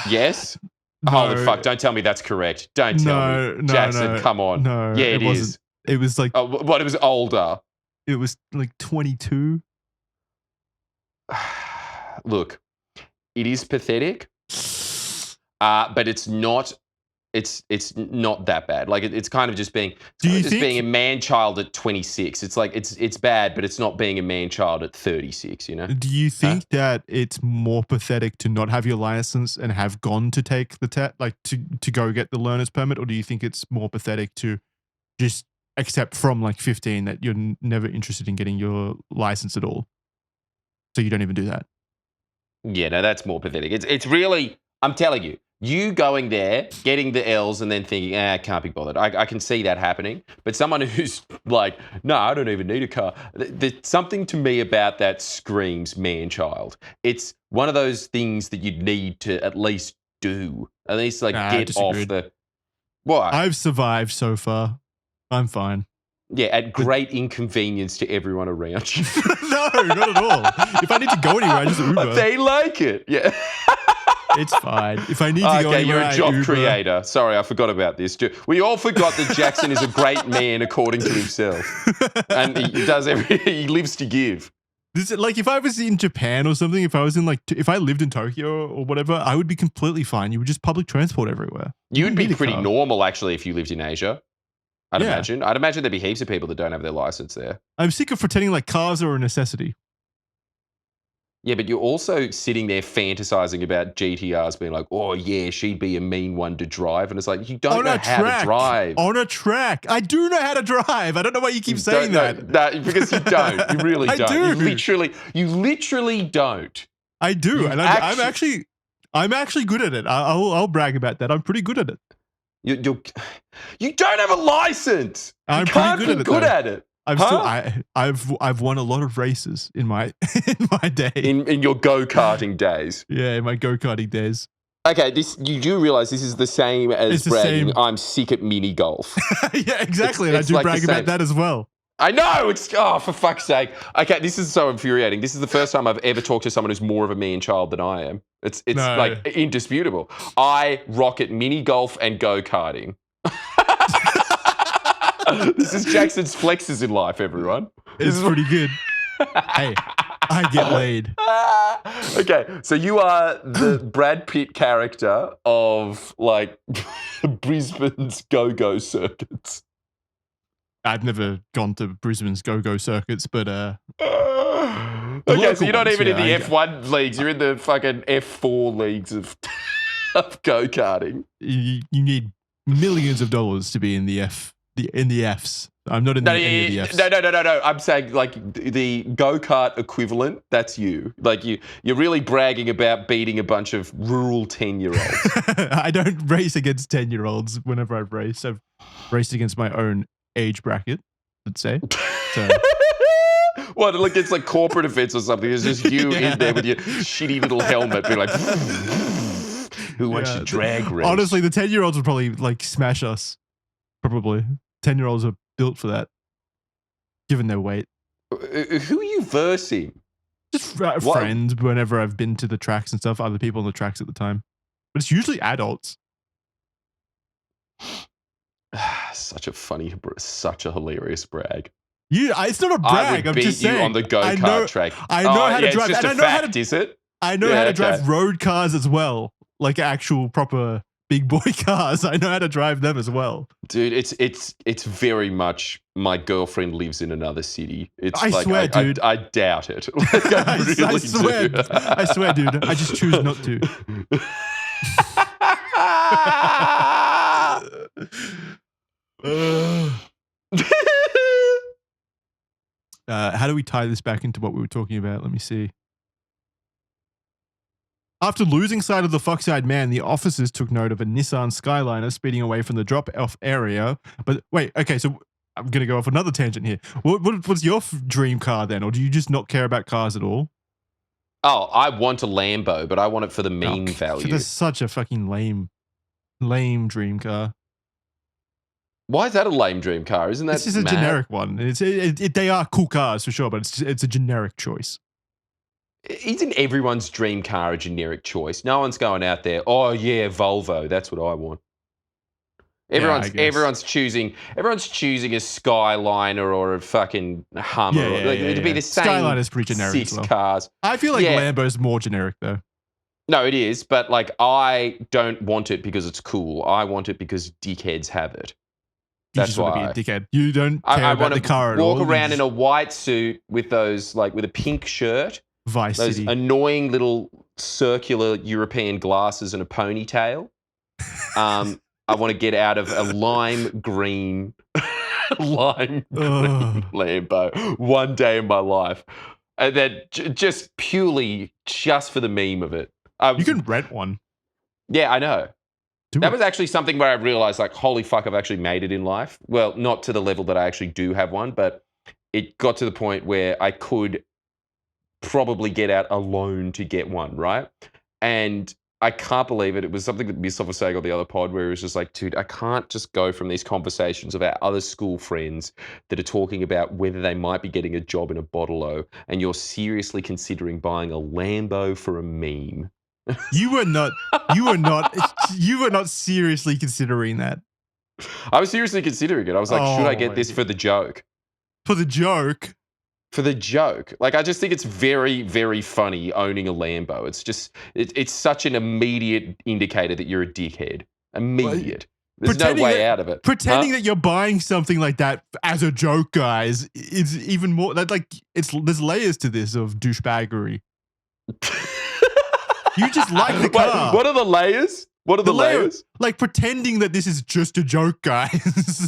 Yes? No. Holy fuck, don't tell me that's correct. Don't tell me. Jackson, come on. No, yeah, it is. It was like... Oh, what, it was older? It was like 22. Look, it is pathetic, but it's not. It's not that bad. Like it's kind of just being being a man child at 26. It's like it's bad, but it's not being a man child at 36. You know? Do you think that it's more pathetic to not have your license and have gone to take the test, like to go get the learner's permit, or do you think it's more pathetic to just accept from like 15 that you're never interested in getting your license at all, so you don't even do that? Yeah, no, that's more pathetic. It's really, I'm telling you, you going there, getting the L's and then thinking, can't be bothered. I can see that happening. But someone who's like, no, I don't even need a car. There's something to me about that screams man-child. It's one of those things that you'd need to at least do. At least like get off the... What? I've survived so far. I'm fine. Yeah, at great inconvenience to everyone around you. No, not at all. If I need to go anywhere, I just Uber. They like it. Yeah. It's fine. If I need to go anywhere, you're a job Uber. creator. Sorry, I forgot about this. We all forgot that Jackson is a great man according to himself. And he lives to give. This like if I was in Japan or something, if I was in like if I lived in Tokyo or whatever, I would be completely fine. You would just public transport everywhere. You would be need a pretty car. normal actually if you lived in Asia. I'd Yeah. imagine. I'd imagine there'd be heaps of people that don't have their license there. I'm sick of pretending like cars are a necessity. Yeah, but you're also sitting there fantasizing about GTRs being like, oh yeah, she'd be a mean one to drive. And it's like, you don't know how to drive. On a track. I do know how to drive. I don't know why you keep saying that. No, because you don't. You really I don't. do. You literally don't. I do. And I'm actually good at it. I'll brag about that. I'm pretty good at it. You don't have a license. I'm you can't pretty be good at it. I've won a lot of races in my day. In your go-karting days. Yeah, in my go-karting days. Okay, you do realize this is the same as bragging, I'm sick at mini golf. Yeah, exactly. And I do brag about that as well. I know, for fuck's sake. Okay, this is so infuriating. This is the first time I've ever talked to someone who's more of a mean child than I am. It's like indisputable. I rock at mini golf and go-karting. This is Jackson's flexes in life, everyone. It's pretty good. Hey, I get laid. Okay, so you are the Brad Pitt character of like Brisbane's go-go circuits. I've never gone to Brisbane's go-go circuits, but okay, so you're not even in the F1 leagues. You're in the fucking F4 leagues of go-karting. You need millions of dollars to be in the Fs. I'm not in any of the Fs. No. I'm saying like the go-kart equivalent, that's you. Like you're really bragging about beating a bunch of rural 10-year-olds. I don't race against 10-year-olds whenever I've raced. I've raced against my own age bracket, let's say. So. What, like it's like corporate events or something. It's just you in there with your shitty little helmet being like, who wants to drag race? Honestly, the 10-year-olds would probably like smash us. Probably. 10-year-olds are built for that, given their weight. Who are you versing? Just friends whenever I've been to the tracks and stuff, other people on the tracks at the time. But it's usually adults. Such a hilarious brag. It's not a brag. I'm just saying. You on the go-kart track. I know how to drive. It's just a fact, is it? I know how to drive road cars as well, like actual proper big boy cars. I know how to drive them as well. Dude, it's very much my girlfriend lives in another city. I swear, dude. I doubt it. Like, I swear. do. I swear, dude. I just choose not to. How do we tie this back into what we were talking about? Let me see. After losing sight of the fox-eyed man, the officers took note of a Nissan Skyliner speeding away from the drop-off area. But wait, okay, so I'm going to go off another tangent here. What's your dream car then? Or do you just not care about cars at all? Oh, I want a Lambo, but I want it for the meme value. That's such a fucking lame dream car. Why is that a lame dream car? Isn't that This is a generic one. They are cool cars for sure, but it's a generic choice. Isn't everyone's dream car a generic choice? No one's going out there, oh yeah, Volvo, that's what I want. Everyone's choosing a Skyliner or a fucking Hummer. It'd be the same. Skyliner's pretty generic 6 as well. cars. I feel like Lambo's more generic though. No, it is, but like I don't want it because it's cool. I want it because dickheads have it. You just want to be a dickhead. You don't care about the car at all. Walk around in a white suit with those, like with a pink shirt. Vice those City. Annoying little circular European glasses and a ponytail. I want to get out of a lime green Lambo one day in my life. And then just for the meme of it. You can rent one. Yeah, I know. That was actually something where I realized, like, holy fuck, I've actually made it in life. Well, not to the level that I actually do have one, but it got to the point where I could probably get out a loan to get one, right? And I can't believe it. It was something that Misov was saying on the other pod where it was just like, dude, I can't just go from these conversations about other school friends that are talking about whether they might be getting a job in a bottle-o and you're seriously considering buying a Lambo for a meme. You were not seriously considering that. I was seriously considering it. I was like, should I get this for the joke? For the joke? for the joke. Like, I just think it's very, very funny owning a Lambo. It's just, it's such an immediate indicator that you're a dickhead. Immediate. There's no way out of it. Pretending that you're buying something like that as a joke, guys, is even more, that like, there's layers to this of douchebaggery. You just like the car. Wait, what are the layers? What are the layers? Like pretending that this is just a joke, guys.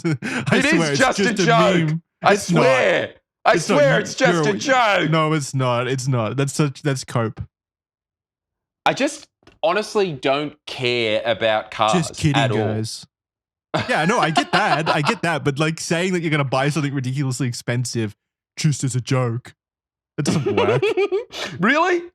It is just a joke. I swear. I swear it's just a joke. No, it's not. It's not. That's cope. I just honestly don't care about cars just kidding, at all. Guys. Yeah, no, I get that. I get that. But like saying that you're going to buy something ridiculously expensive just as a joke, that doesn't work. Really?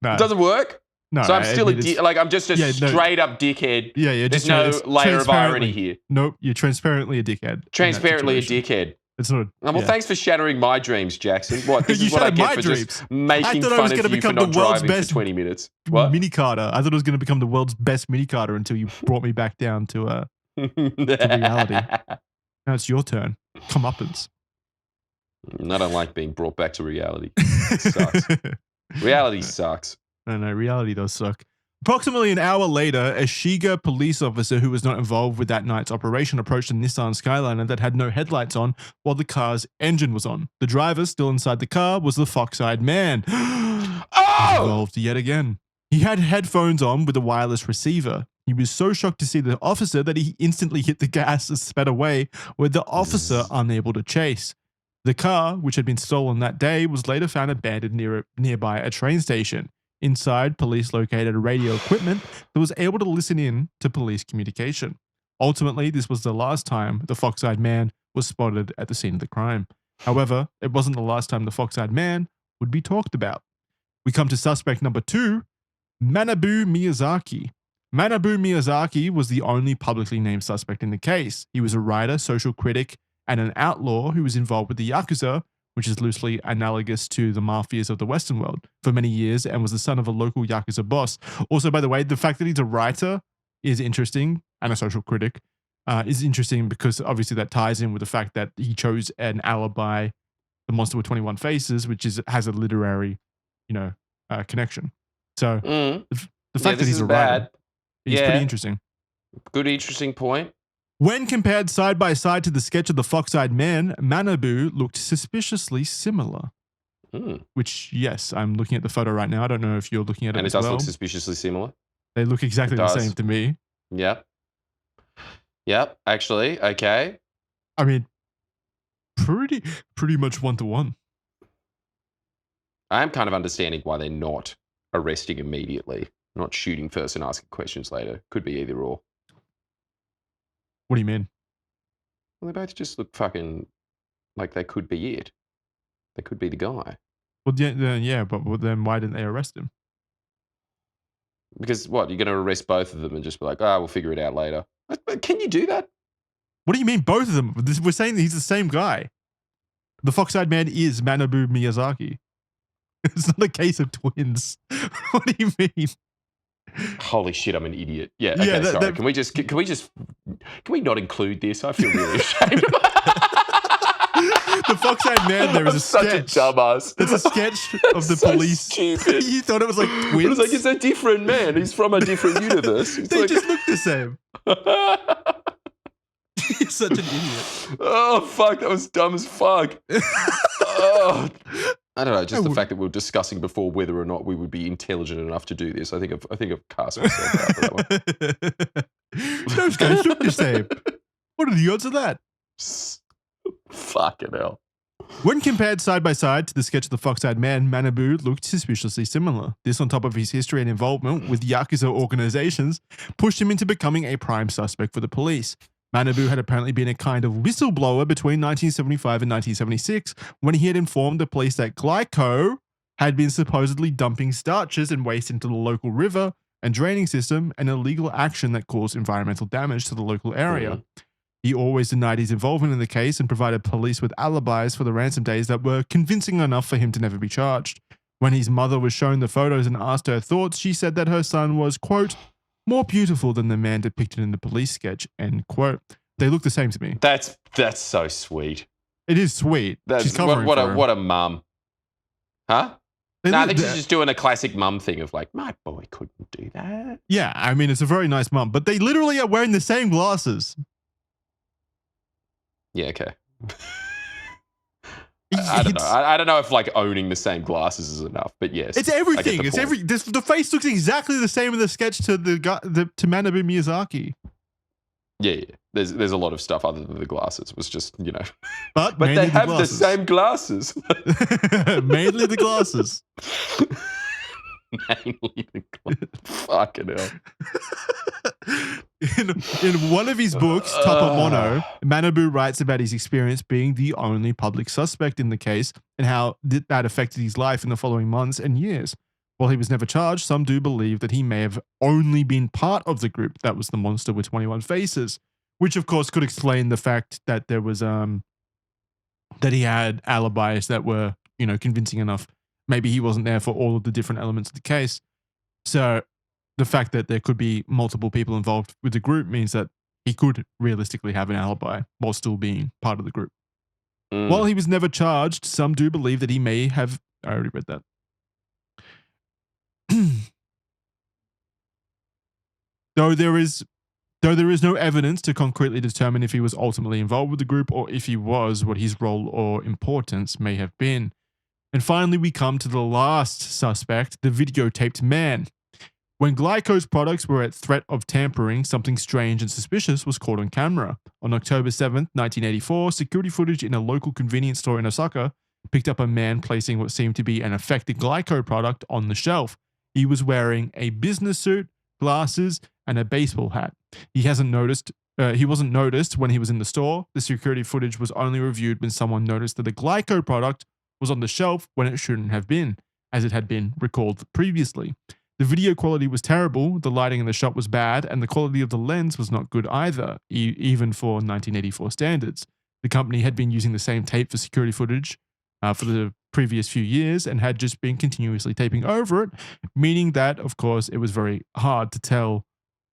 No. It doesn't work? No. So I'm still I'm just a straight up dickhead. Yeah. There's no layer of irony here. Nope, you're transparently a dickhead. Transparently a dickhead. It's not. Well, thanks for shattering my dreams, Jackson. What? This is what I get for just making fun of you for not driving for 20 minutes. What? Mini carter. I thought it was going to become the world's best mini carter until you brought me back down to reality. Now it's your turn. Comeuppance. I don't like being brought back to reality. It sucks. Reality sucks. I know, reality does suck. Approximately an hour later, a Shiga police officer who was not involved with that night's operation approached a Nissan Skyliner that had no headlights on while the car's engine was on. The driver, still inside the car, was the fox-eyed man. Involved yet again. He had headphones on with a wireless receiver. He was so shocked to see the officer that he instantly hit the gas and sped away, with the officer unable to chase. The car, which had been stolen that day, was later found abandoned nearby a train station. Inside, police located radio equipment that was able to listen in to police communication. Ultimately, this was the last time the fox-eyed man was spotted at the scene of the crime. However, it wasn't the last time the fox-eyed man would be talked about. We come to suspect number 2, Manibu Miyazaki. Manibu Miyazaki was the only publicly named suspect in the case. He was a writer, social critic, and an outlaw who was involved with the Yakuza, which is loosely analogous to the mafias of the Western world, for many years, and was the son of a local Yakuza boss. Also, by the way, the fact that he's a writer is interesting, and a social critic is interesting because obviously that ties in with the fact that he chose an alibi, The Monster with 21 Faces, which has a literary, connection. So the fact that he's a writer is pretty interesting. Good, interesting point. When compared side by side to the sketch of the fox-eyed man, Manibu looked suspiciously similar. Which, yes, I'm looking at the photo right now. I don't know if you're looking at it as well. And it does look suspiciously similar. They look exactly the same to me. Yep. Actually, okay. I mean, pretty much 1-to-1. I am kind of understanding why they're not arresting immediately, not shooting first and asking questions later. Could be either or. What do you mean? Well, they both just look fucking like they could be it. They could be the guy. Well, yeah, but then why didn't they arrest him? Because what? You're going to arrest both of them and just be like, we'll figure it out later. Can you do that? What do you mean both of them? We're saying that he's the same guy. The fox-eyed man is Manibu Miyazaki. It's not a case of twins. What do you mean? Holy shit, I'm an idiot. Yeah, okay, sorry. Can we not include this? I feel really ashamed. The fox-eyed man, there is a sketch. Such a dumbass. It's a sketch of the police. Stupid. You thought it was like twins? It was like, it's a different man. He's from a different universe. They just look the same. You're such an idiot. Oh, fuck. That was dumb as fuck. I don't know, just the fact that we were discussing before whether or not we would be intelligent enough to do this. I think I've cast myself out for that one. Those guys look the same. What are the odds of that? Fucking hell. When compared side by side to the sketch of the fox-eyed man, Manibu looked suspiciously similar. This, on top of his history and involvement with Yakuza organizations, pushed him into becoming a prime suspect for the police. Manibu had apparently been a kind of whistleblower between 1975 and 1976 when he had informed the police that Glico had been supposedly dumping starches and waste into the local river and draining system, an illegal action that caused environmental damage to the local area. He always denied his involvement in the case and provided police with alibis for the ransom days that were convincing enough for him to never be charged. When his mother was shown the photos and asked her thoughts, she said that her son was, quote, more beautiful than the man depicted in the police sketch, end quote. They look the same to me. That's so sweet. It is sweet. She's covering what a mum. Huh? No, I think she's just doing a classic mum thing of like, my boy couldn't do that. Yeah, I mean, it's a very nice mum, but they literally are wearing the same glasses. Yeah, okay. I don't know. I don't know if like owning the same glasses is enough, but yes, it's everything. It's the face looks exactly the same in the sketch to to Manibu Miyazaki. Yeah. There's a lot of stuff other than the glasses. It was just, you know, but they have the same glasses. Mainly the glasses. Mainly the glasses. Fucking hell. In one of his books, Tapamono, Manibu writes about his experience being the only public suspect in the case and how that affected his life in the following months and years. While he was never charged, some do believe that he may have only been part of the group that was the monster with 21 faces, which of course could explain the fact that there was that he had alibis that were, you know, convincing enough. Maybe he wasn't there for all of the different elements of the case. So the fact that there could be multiple people involved with the group means that he could realistically have an alibi while still being part of the group. While he was never charged, some do believe that he may have. I already read that. Though there is no evidence to concretely determine if he was ultimately involved with the group or if he was, what his role or importance may have been. And finally, we come to the last suspect, the videotaped man. When Glico's products were at threat of tampering, something strange and suspicious was caught on camera. On October 7th, 1984, security footage in a local convenience store in Osaka picked up a man placing what seemed to be an affected Glico product on the shelf. He was wearing a business suit, glasses, and a baseball hat. He wasn't noticed when he was in the store. The security footage was only reviewed when someone noticed that the Glico product was on the shelf when it shouldn't have been, as it had been recalled previously. The video quality was terrible, the lighting in the shop was bad, and the quality of the lens was not good either, even for 1984 standards. The company had been using the same tape for security footage for the previous few years and had just been continuously taping over it, meaning that, of course, it was very hard to tell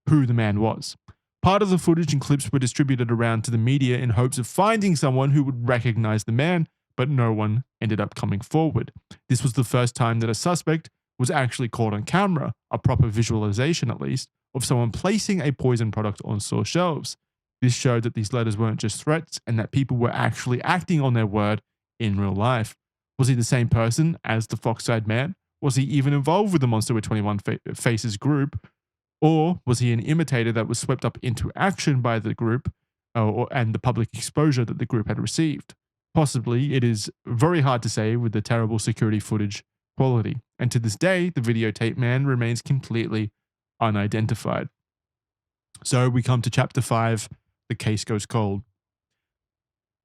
who the man was. Part of the footage and clips were distributed around to the media in hopes of finding someone who would recognize the man, but no one ended up coming forward. This was the first time that a suspect was actually caught on camera, a proper visualization at least, of someone placing a poison product on store shelves. This showed that these letters weren't just threats and that people were actually acting on their word in real life. Was he the same person as the Fox-eyed man? Was he even involved with the Monster with 21 Faces group? Or was he an imitator that was swept up into action by the group and the public exposure that the group had received? Possibly, it is very hard to say with the terrible security footage quality. And to this day, the videotape man remains completely unidentified. So we come to chapter 5, the case goes cold.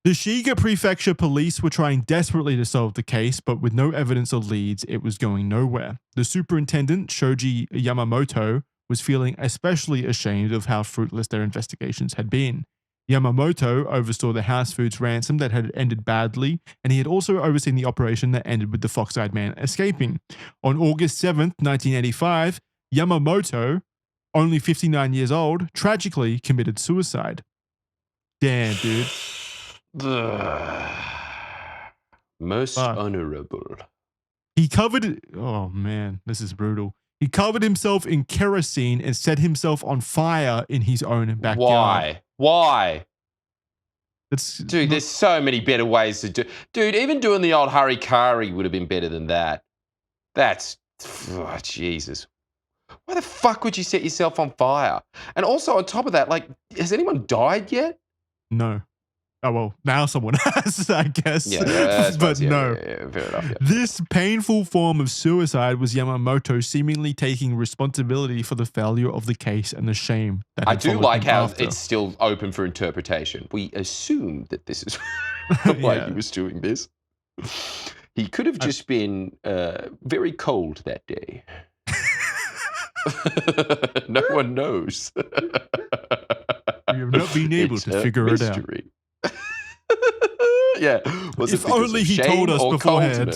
The Shiga Prefecture police were trying desperately to solve the case, but with no evidence or leads, it was going nowhere. The superintendent, Shoji Yamamoto, was feeling especially ashamed of how fruitless their investigations had been. Yamamoto oversaw the house foods ransom that had ended badly, and he had also overseen the operation that ended with the Fox-eyed man escaping. On August 7th, 1985, Yamamoto, only 59 years old, tragically committed suicide. Damn, dude. Most honorable. He covered... Oh, man, this is brutal. He covered himself in kerosene and set himself on fire in his own backyard. Why? Dude, there's so many better ways to do... Dude, even doing the old harikari would have been better than that. That's... Oh, Jesus. Why the fuck would you set yourself on fire? And also, on top of that, like, has anyone died yet? No. Oh, well, now someone has, I guess. Yeah, but no. Yeah, fair enough. Yeah. This painful form of suicide was Yamamoto seemingly taking responsibility for the failure of the case and the shame that I do like how after. It's still open for interpretation. We assume that this is why he was doing this. He could have just been very cold that day. No one knows. We have not been able to figure it out. Yeah. Was if only he told us beforehand.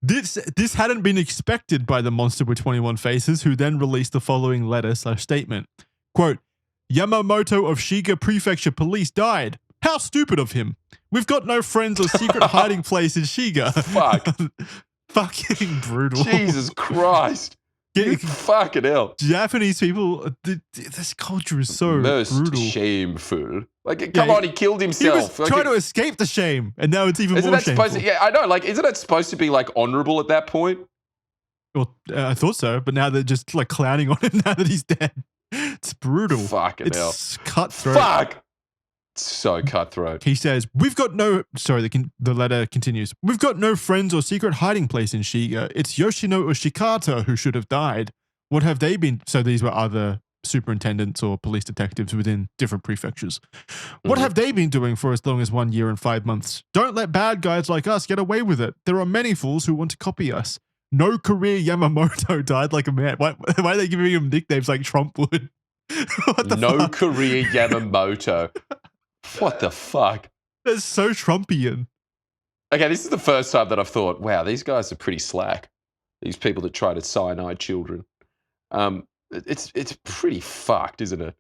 This hadn't been expected by the monster with 21 faces, who then released the following letter/statement. Quote, Yamamoto of Shiga Prefecture Police died. How stupid of him. We've got no friends or secret hiding place in Shiga. Fuck. Fucking brutal. Jesus Christ. Fucking hell. Japanese people, this culture is so Most brutal. Shameful. Like, come on, he killed himself. He was trying to escape the shame, and now it's even more shameful. Yeah, I know. Like, isn't it supposed to be like honorable at that point? Well, I thought so, but now they're just like clowning on him now that he's dead. It's brutal. Fucking hell. It's cutthroat. Fuck. It's so cutthroat. He says, we've got no... Sorry, the letter continues. We've got no friends or secret hiding place in Shiga. It's Yoshino Ushikata who should have died. What have they been... So these were other superintendents or police detectives within different prefectures. What have they been doing for as long as 1 year and 5 months? Don't let bad guys like us get away with it. There are many fools who want to copy us. No career Yamamoto died like a man. Why are they giving him nicknames like Trump would? What the fuck? Career Yamamoto. What the fuck? That's so Trumpian. Okay, this is the first time that I've thought, wow, these guys are pretty slack. These people that try to cyanide children. It's pretty fucked, isn't it?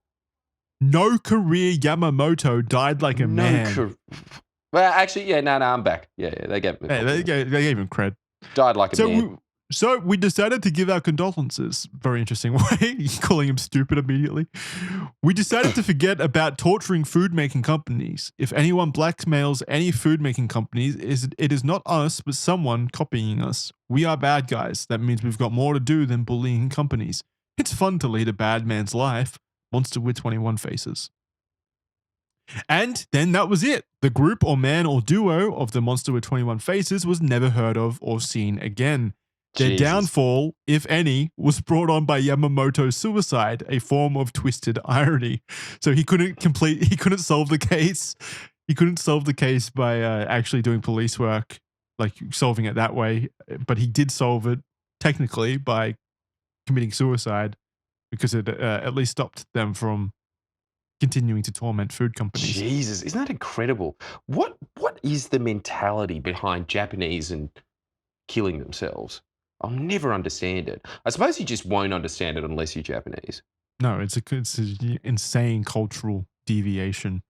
No career Yamamoto died like a man. Well, actually, yeah, no, I'm back. Yeah, they gave him cred. Died like a man. So we decided to give our condolences. Very interesting way. Calling him stupid immediately. We decided to forget about torturing food-making companies. If anyone blackmails any food-making companies, it is not us, but someone copying us. We are bad guys. That means we've got more to do than bullying companies. It's fun to lead a bad man's life. Monster with 21 faces. And then that was it. The group or man or duo of the Monster with 21 faces was never heard of or seen again. Their downfall, if any, was brought on by Yamamoto's suicide, a form of twisted irony. So he couldn't solve the case. He couldn't solve the case by actually doing police work, like solving it that way. But he did solve it technically by committing suicide because it at least stopped them from continuing to torment food companies. Jesus, isn't that incredible? What is the mentality behind Japanese and killing themselves? I'll never understand it. I suppose you just won't understand it unless you're Japanese. No, it's an insane cultural deviation.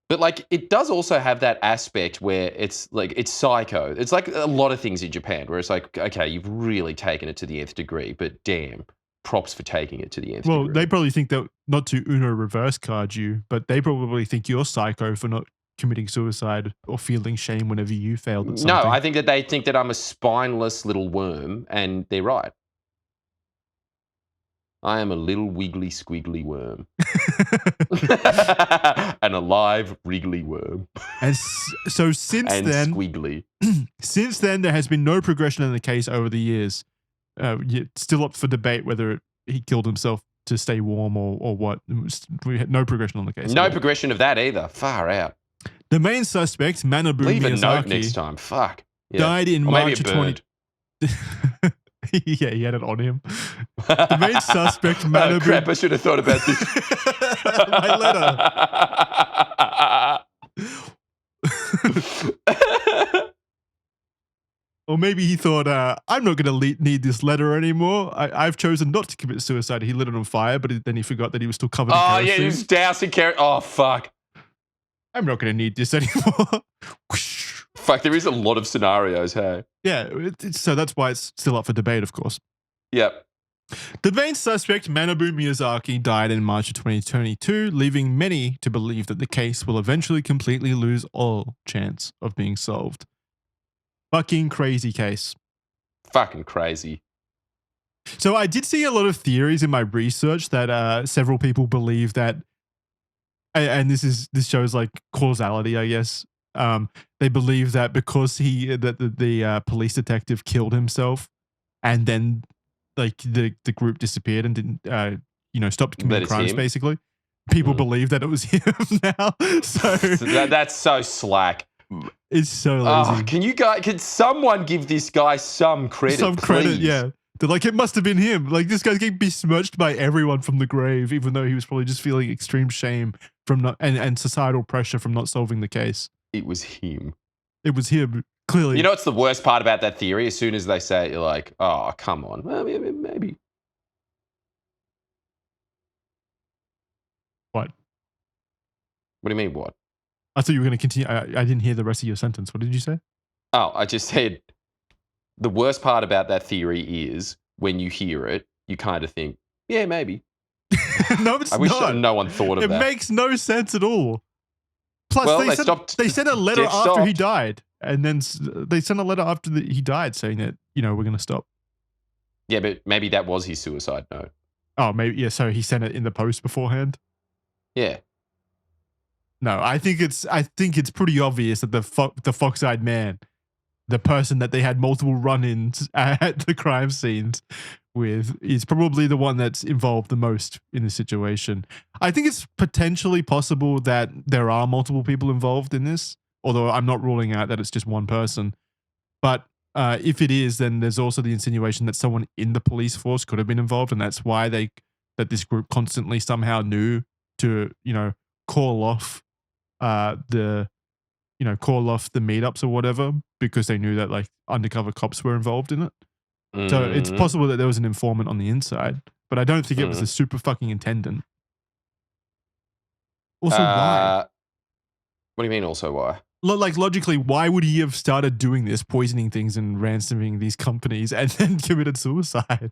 But like, it does also have that aspect where it's like, it's psycho. It's like a lot of things in Japan where it's like, okay, you've really taken it to the nth degree, but damn, props for taking it to the nth degree. Well, they probably think that not to Uno reverse card you, but they probably think you're psycho for not committing suicide or feeling shame whenever you failed at something. No, I think that they think that I'm a spineless little worm, and they're right. I am a little wiggly squiggly worm. An alive wriggly worm. And so since and then, squiggly. Since then, there has been no progression in the case over the years. Still up for debate whether he killed himself to stay warm or what. We had no progression on the case. No progression of that either. Far out. The main suspect, Manibu Miyazaki, leave a note next time. Fuck. Yeah. Died in March of 20. Yeah, he had it on him. The main suspect, Manibu. Oh, crap, I should have thought about this. My letter. Or maybe he thought, I'm not going to need this letter anymore. I've chosen not to commit suicide. He lit it on fire, but then he forgot that he was still covered in kerosene. Oh, yeah, he was dousing kerosene. Oh, fuck. I'm not going to need this anymore. Fuck, there is a lot of scenarios, hey? Yeah, so that's why it's still up for debate, of course. Yep. The main suspect, Manibu Miyazaki, died in March of 2022, leaving many to believe that the case will eventually completely lose all chance of being solved. Fucking crazy case. Fucking crazy. So I did see a lot of theories in my research that several people believe that, and this shows like causality, I guess. They believe that because the police detective killed himself, and then like the group disappeared and didn't stopped committing crimes. Basically, people believe that it was him now. So that's so slack. It's so lazy. Can someone give this guy some credit? Some credit, yeah. They're like, it must have been him. Like, this guy's getting besmirched by everyone from the grave, even though he was probably just feeling extreme shame from not and societal pressure from not solving the case. It was him. It was him, clearly. You know what's the worst part about that theory? As soon as they say it, you're like, oh, come on. Well, maybe. What? What do you mean, what? I thought you were going to continue. I didn't hear the rest of your sentence. What did you say? Oh, I just said the worst part about that theory is when you hear it, you kind of think, yeah, maybe. No, it's I wish not. no one thought of that. It makes no sense at all. Plus, Well, they sent a letter after stopped. he died. And then they sent a letter after he died saying that, we're going to stop. Yeah, but maybe that was his suicide note. Oh, maybe. Yeah, so he sent it in the post beforehand? Yeah. No, I think it's pretty obvious that the fox-eyed man, the person that they had multiple run-ins at the crime scenes with, is probably the one that's involved the most in the situation. I think it's potentially possible that there are multiple people involved in this, although I'm not ruling out that it's just one person. But if it is, then there's also the insinuation that someone in the police force could have been involved, and that's why that this group constantly somehow knew to, call off the meetups or whatever, because they knew that like undercover cops were involved in it. So it's possible that there was an informant on the inside, but I don't think it was the super fucking intendant. Also, why? What do you mean also why? Like logically, why would he have started doing this, poisoning things and ransoming these companies and then committed suicide?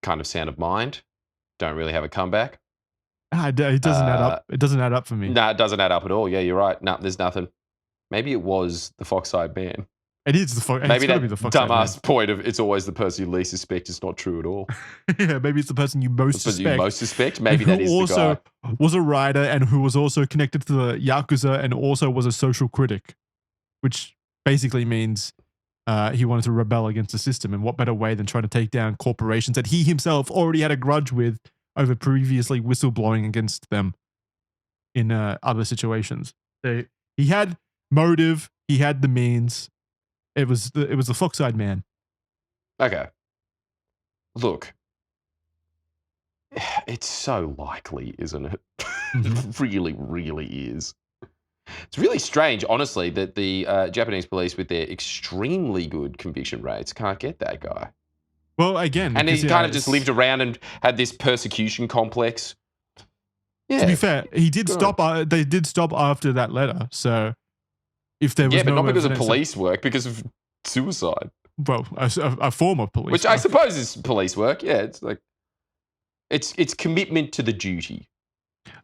Kind of sound of mind. Don't really have a comeback. It doesn't add up. It doesn't add up for me. No, it doesn't add up at all. Yeah, you're right. No, there's nothing. Maybe it was the fox-eyed man. It is the fox. Maybe that be the fox-eyed dumbass man. point of it's always the person you least suspect is not true at all. Yeah, maybe it's the person you most suspect. Maybe that is the guy. Was a writer and who was also connected to the Yakuza and also was a social critic, which basically means he wanted to rebel against the system. And what better way than trying to take down corporations that he himself already had a grudge with over previously whistleblowing against them in other situations. He had motive. He had the means. It was the fox-eyed man. Okay. Look, it's so likely, isn't it? Mm-hmm. It really, really is. It's really strange, honestly, that the Japanese police, with their extremely good conviction rates, can't get that guy. Well, again, and he kind of just lived around and had this persecution complex. Yeah. To be fair, he did stop. They did stop after that letter. So if there was but not because of police work, because of suicide. Well, a form of police which work. I suppose is police work. Yeah, it's like it's commitment to the duty.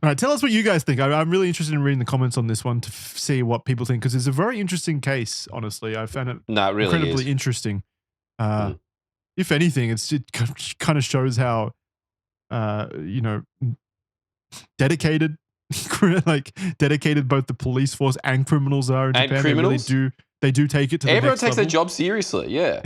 All right, tell us what you guys think. I'm really interested in reading the comments on this one to see what people think, because it's a very interesting case. Honestly, I found it really incredibly interesting. If anything, it kind of shows how dedicated both the police force and criminals are in Japan. And criminals? They do take it to the Everyone next takes level. their job seriously, yeah.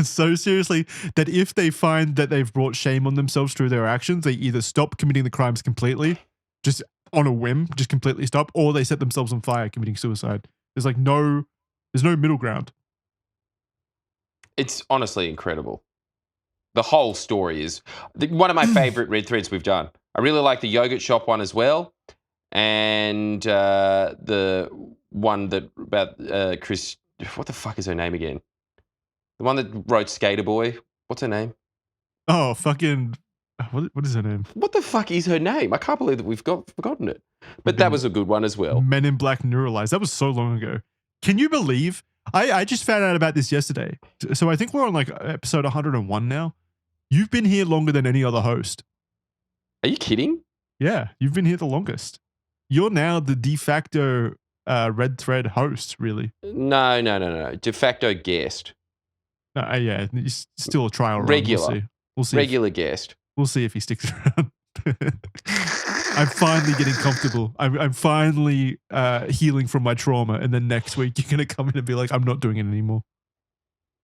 So seriously that if they find that they've brought shame on themselves through their actions, they either stop committing the crimes completely, just on a whim, just completely stop, or they set themselves on fire committing suicide. There's no middle ground. It's honestly incredible. The whole story is one of my favorite read threads we've done. I really like the yogurt shop one as well. And the one that about Chris, what the fuck is her name again? The one that wrote Skater Boy. What's her name? Oh, fucking, what is her name? What the fuck is her name? I can't believe that we've forgotten it. But that was a good one as well. Men in Black Neuralized. That was so long ago. Can you believe? I just found out about this yesterday. So I think we're on like episode 101 now. You've been here longer than any other host. Are you kidding? Yeah, you've been here the longest. You're now the de facto Red Thread host, really. No. De facto guest. Yeah, it's still a trial run. Regular. We'll see. Regular guest. We'll see if he sticks around. I'm finally getting comfortable. I'm finally healing from my trauma, and then next week you're gonna come in and be like, "I'm not doing it anymore."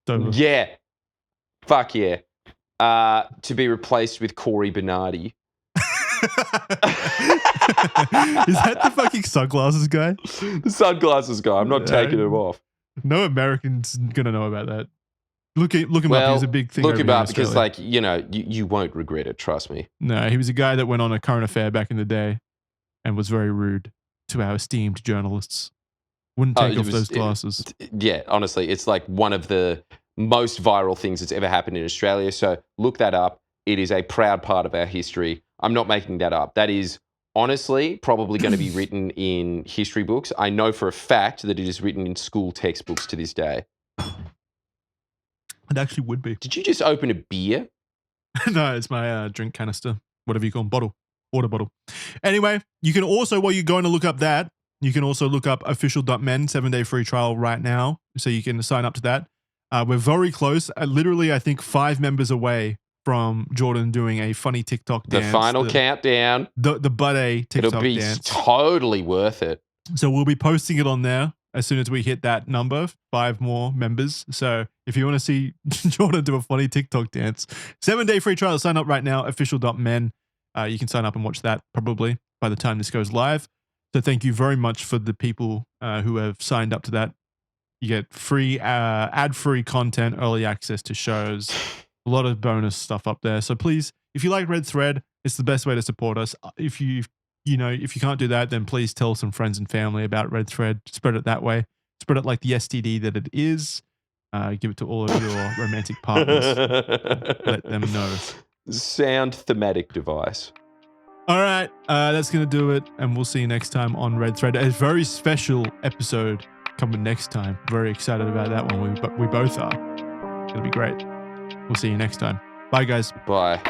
Yeah. Fuck yeah. To be replaced with Corey Bernardi. Is that the fucking sunglasses guy? The sunglasses guy. I'm not taking him off. No American's gonna know about that. Look him up. He was a big thing. Look him up because, like, you won't regret it. Trust me. No, he was a guy that went on a current affair back in the day, and was very rude to our esteemed journalists. Wouldn't take off those glasses. Yeah, honestly, it's like one of the most viral things that's ever happened in Australia. So look that up. It is a proud part of our history. I'm not making that up. That is honestly probably going to be written in history books. I know for a fact that it is written in school textbooks to this day. It actually would be. Did you just open a beer? No, it's my drink canister, whatever you call them, water bottle. Anyway, you can also, while you're going to look up that, you can also look up official.men 7-day free trial right now. So you can sign up to that. We're very close. Literally, I think 5 members away from Jordan doing a funny TikTok dance. The final countdown. The Budday TikTok It'll be dance. Totally worth it. So we'll be posting it on there as soon as we hit that number, 5 more members. So if you want to see Jordan do a funny TikTok dance, 7-day free trial, sign up right now, official.men. You can sign up and watch that probably by the time this goes live. So thank you very much for the people who have signed up to that. You get free, ad-free content, early access to shows, a lot of bonus stuff up there. So please, if you like Red Thread, it's the best way to support us. If you can't do that, then please tell some friends and family about Red Thread. Spread it that way. Spread it like the STD that it is. Give it to all of your romantic partners. Let them know. Sound thematic device. All right, that's going to do it. And we'll see you next time on Red Thread. A very special episode coming next time. Very excited about that one. We both are. It'll be great. We'll see you next time. Bye, guys. Bye.